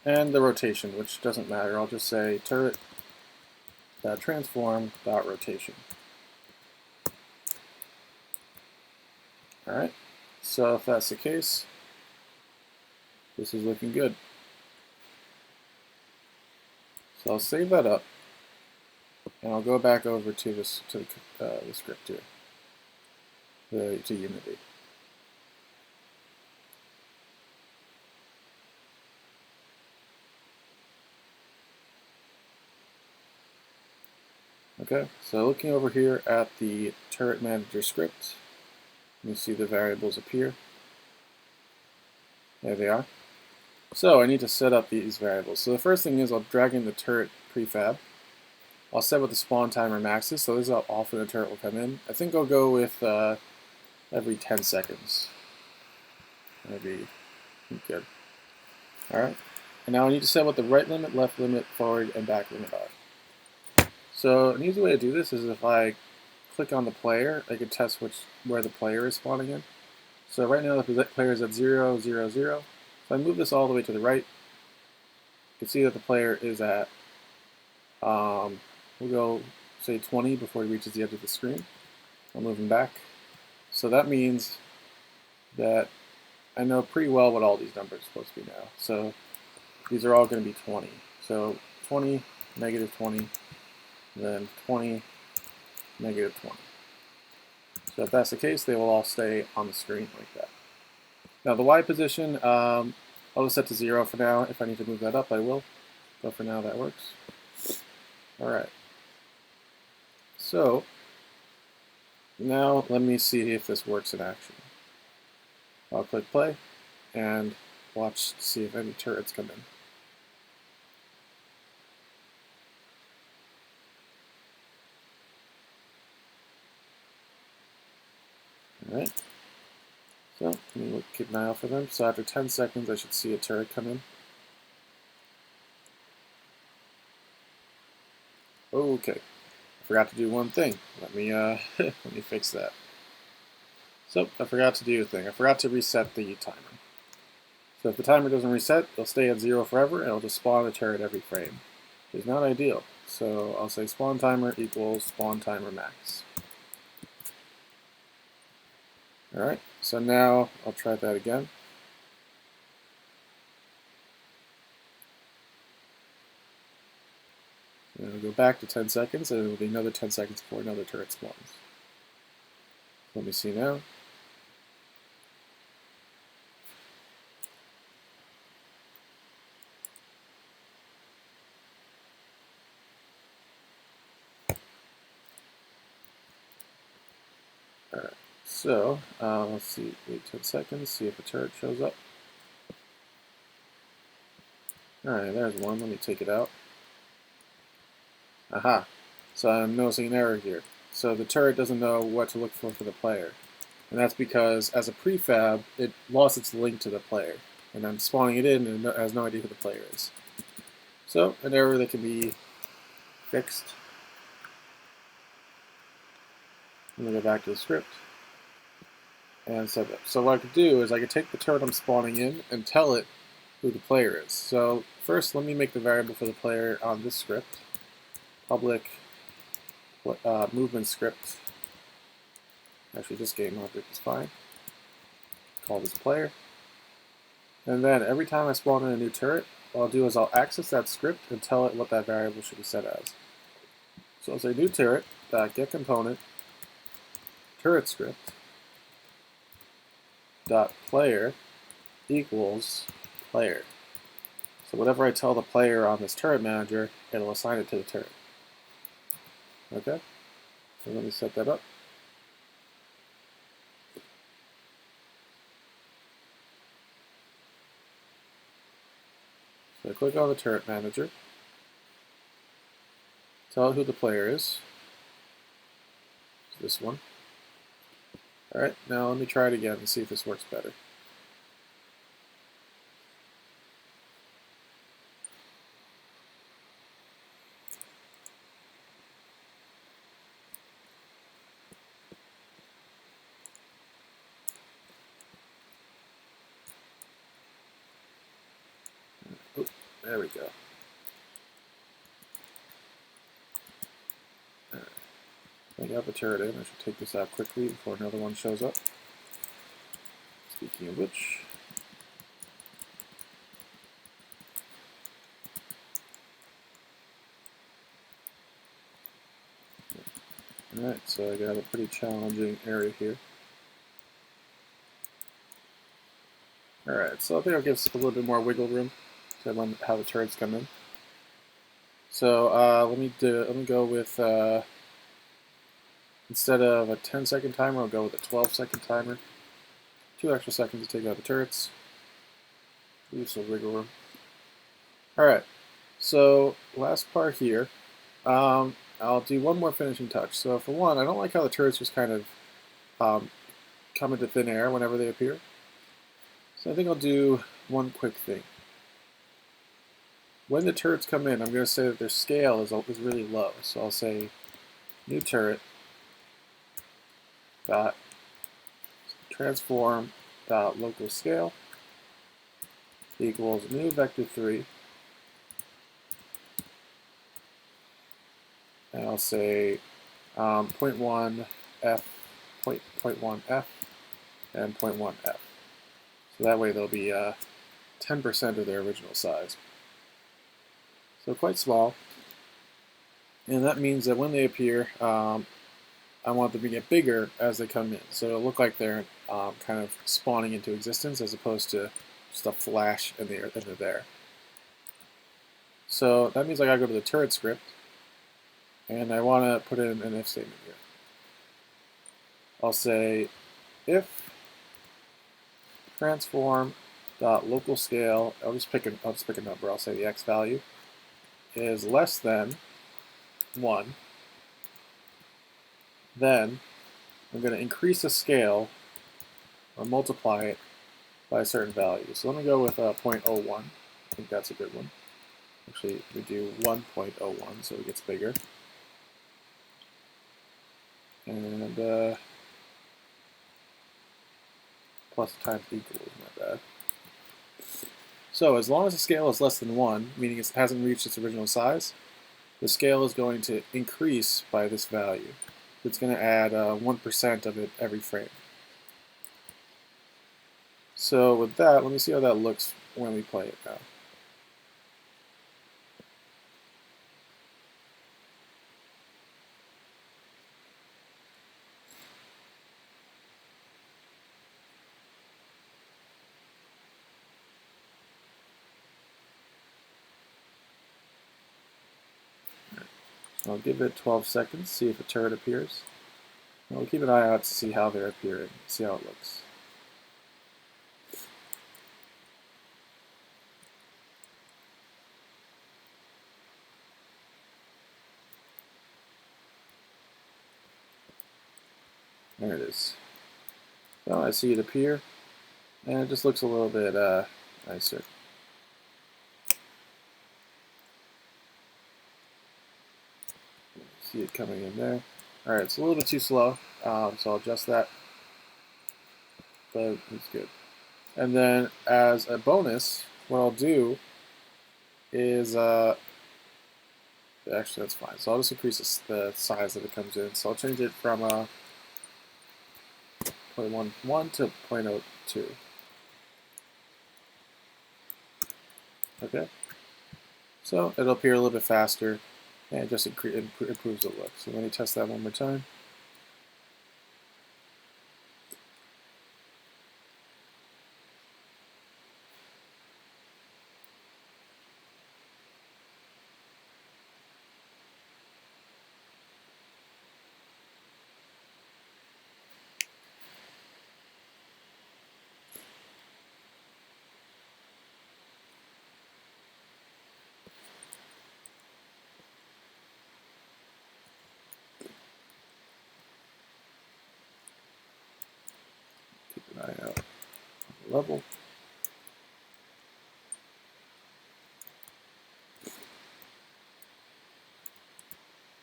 and the rotation, which doesn't matter. I'll just say turret.transform.rotation. Alright, so if that's the case, this is looking good. So I'll save that up, and I'll go back over to the script here, to Unity. Okay, so looking over here at the turret manager script, you see the variables appear. There they are. So I need to set up these variables. So the first thing is I'll drag in the turret prefab. I'll set what the spawn timer max is, so this is how often the turret will come in. I think I'll go with every 10 seconds. Maybe good. Alright, and now I need to set what the right limit, left limit, forward, and back limit are. So an easy way to do this is if I click on the player, I can test where the player is spawning in. So right now the player is at 0, 0, 0. If I move this all the way to the right, you can see that the player is at, we'll go say 20 before he reaches the edge of the screen. I'll move him back. So that means that I know pretty well what all these numbers are supposed to be now. So these are all going to be 20. So 20, negative 20, then 20, negative 20. So if that's the case, they will all stay on the screen like that. Now the Y position, I'll just set to 0 for now. If I need to move that up, I will. But for now, that works. All right. So now let me see if this works in action. I'll click play and watch to see if any turrets come in. All right. So let me keep an eye out for them. So after 10 seconds, I should see a turret come in. Okay. I forgot to do one thing. Let me let me fix that. So I forgot to do a thing. I forgot to reset the timer. So if the timer doesn't reset, it'll stay at 0 forever, and it'll just spawn a turret every frame, which is not ideal. So I'll say spawn timer equals spawn timer max. Alright, so now I'll try that again. So it'll go back to 10 seconds, and it'll be another 10 seconds before another turret spawns. Let me see now. Alright, so let's see, wait 10 seconds, see if a turret shows up. Alright, there's one. Let me take it out. Aha! So I'm noticing an error here. So the turret doesn't know what to look for the player. And that's because, as a prefab, it lost its link to the player. And I'm spawning it in and it has no idea who the player is. So, an error that can be fixed. Let me go back to the script and set it up. So what I could do is I could take the turret I'm spawning in and tell it who the player is. So first, let me make the variable for the player on this script. Public movement script. Actually, this game object is fine. Call this player. And then every time I spawn in a new turret, what I'll do is I'll access that script and tell it what that variable should be set as. So I'll say new turret, get component, turret script, dot player equals player. So whatever I tell the player on this turret manager, it'll assign it to the turret. Okay? So let me set that up. So I click on the turret manager, tell it who the player is. It's this one. Alright, now let me try it again and see if this works better. Oh, there we go. Alright. I got the turret in. I should take this out quickly before another one shows up. Speaking of which, alright, so I got a pretty challenging area here. Alright, so I think I'll give us a little bit more wiggle room to how the turrets come in. So let me go with instead of a 10-second timer, I'll go with a 12-second timer. 2 extra seconds to take out the turrets. Leave some wiggle room. Alright, so last part here. I'll do one more finishing touch. So for one, I don't like how the turrets just kind of come into thin air whenever they appear. So I think I'll do one quick thing. When the turrets come in, I'm going to say that their scale is really low. So I'll say new turret dot transform dot local scale equals new vector 3, and I'll say 0.1 f, 0.1 f, and 0.1 f. So that way they'll be 10% of their original size. So quite small. And that means that when they appear, I want them to get bigger as they come in. So it'll look like they're kind of spawning into existence as opposed to just a flash and they're there. So that means I gotta go to the turret script and I want to put in an if statement here. I'll say if transform dot local scale, I'll just pick a number, I'll say the x value is less than 1, then I'm going to increase the scale or multiply it by a certain value. So let me go with 0.01. I think that's a good one. Actually, we do 1.01 so it gets bigger. And plus times equals, my bad. So as long as the scale is less than 1, meaning it hasn't reached its original size, the scale is going to increase by this value. It's going to add 1% of it every frame. So with that, let me see how that looks when we play it now. I'll give it 12 seconds, see if a turret appears. And we'll keep an eye out to see how they're appearing, see how it looks. There it is. So I see it appear, and it just looks a little bit nicer. See it coming in there. Alright, it's a little bit too slow, so I'll adjust that. But it's good. And then as a bonus, what I'll do is, actually that's fine. So I'll just increase the size that it comes in. So I'll change it from 0.11 to 0.02. Okay. So it'll appear a little bit faster and just improves the look. So let me test that one more time. Keep an eye out on the level.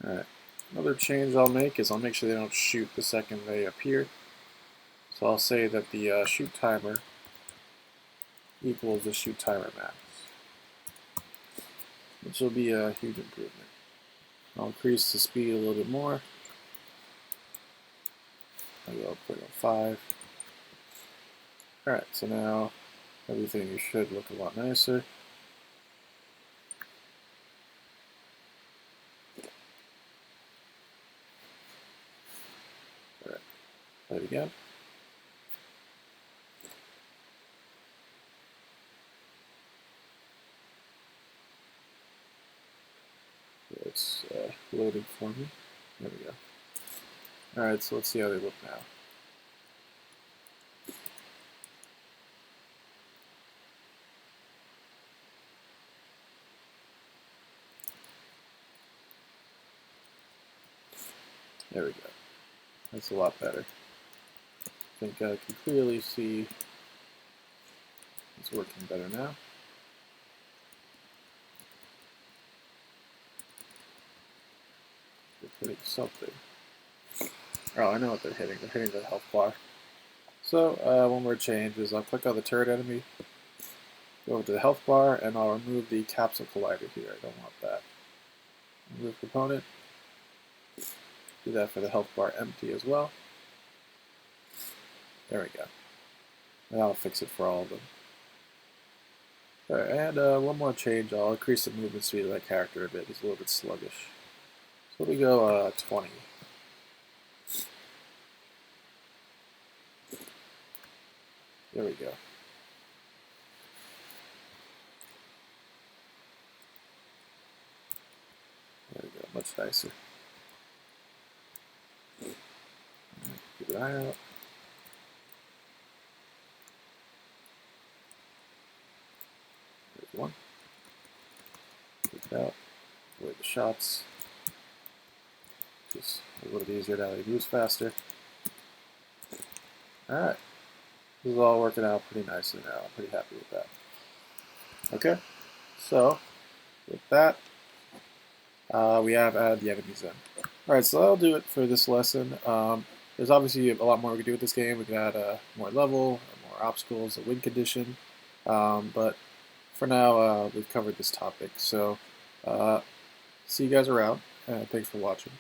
Alright, another change I'll make is I'll make sure they don't shoot the second they appear. So I'll say that the shoot timer equals the shoot timer max, which will be a huge improvement. I'll increase the speed a little bit more. I'll go 0.05. Alright, so now everything should look a lot nicer. Alright, play it again. It's loading for me. There we go. Alright, so let's see how they look now. There we go. That's a lot better. I think I can clearly see it's working better now. They're hitting something. Oh, I know what they're hitting. They're hitting the health bar. So one more change is I'll click on the turret enemy, go over to the health bar, and I'll remove the capsule collider here. I don't want that. Remove component. Do that for the health bar empty as well. There we go. And I'll fix it for all of them. Alright, and one more change. I'll increase the movement speed of that character a bit. He's a little bit sluggish. So we go 20. There we go. There we go, much nicer. Keep an eye out. There's one. Keep it out. Avoid the shots. Just a little bit easier now. He moves faster. Alright. This is all working out pretty nicely now. I'm pretty happy with that. Okay. So, with that, we have added the enemies in. Alright, so that'll do it for this lesson. There's obviously a lot more we can do with this game. We can add more level, more obstacles, a win condition. But for now, we've covered this topic. So, see you guys around, and thanks for watching.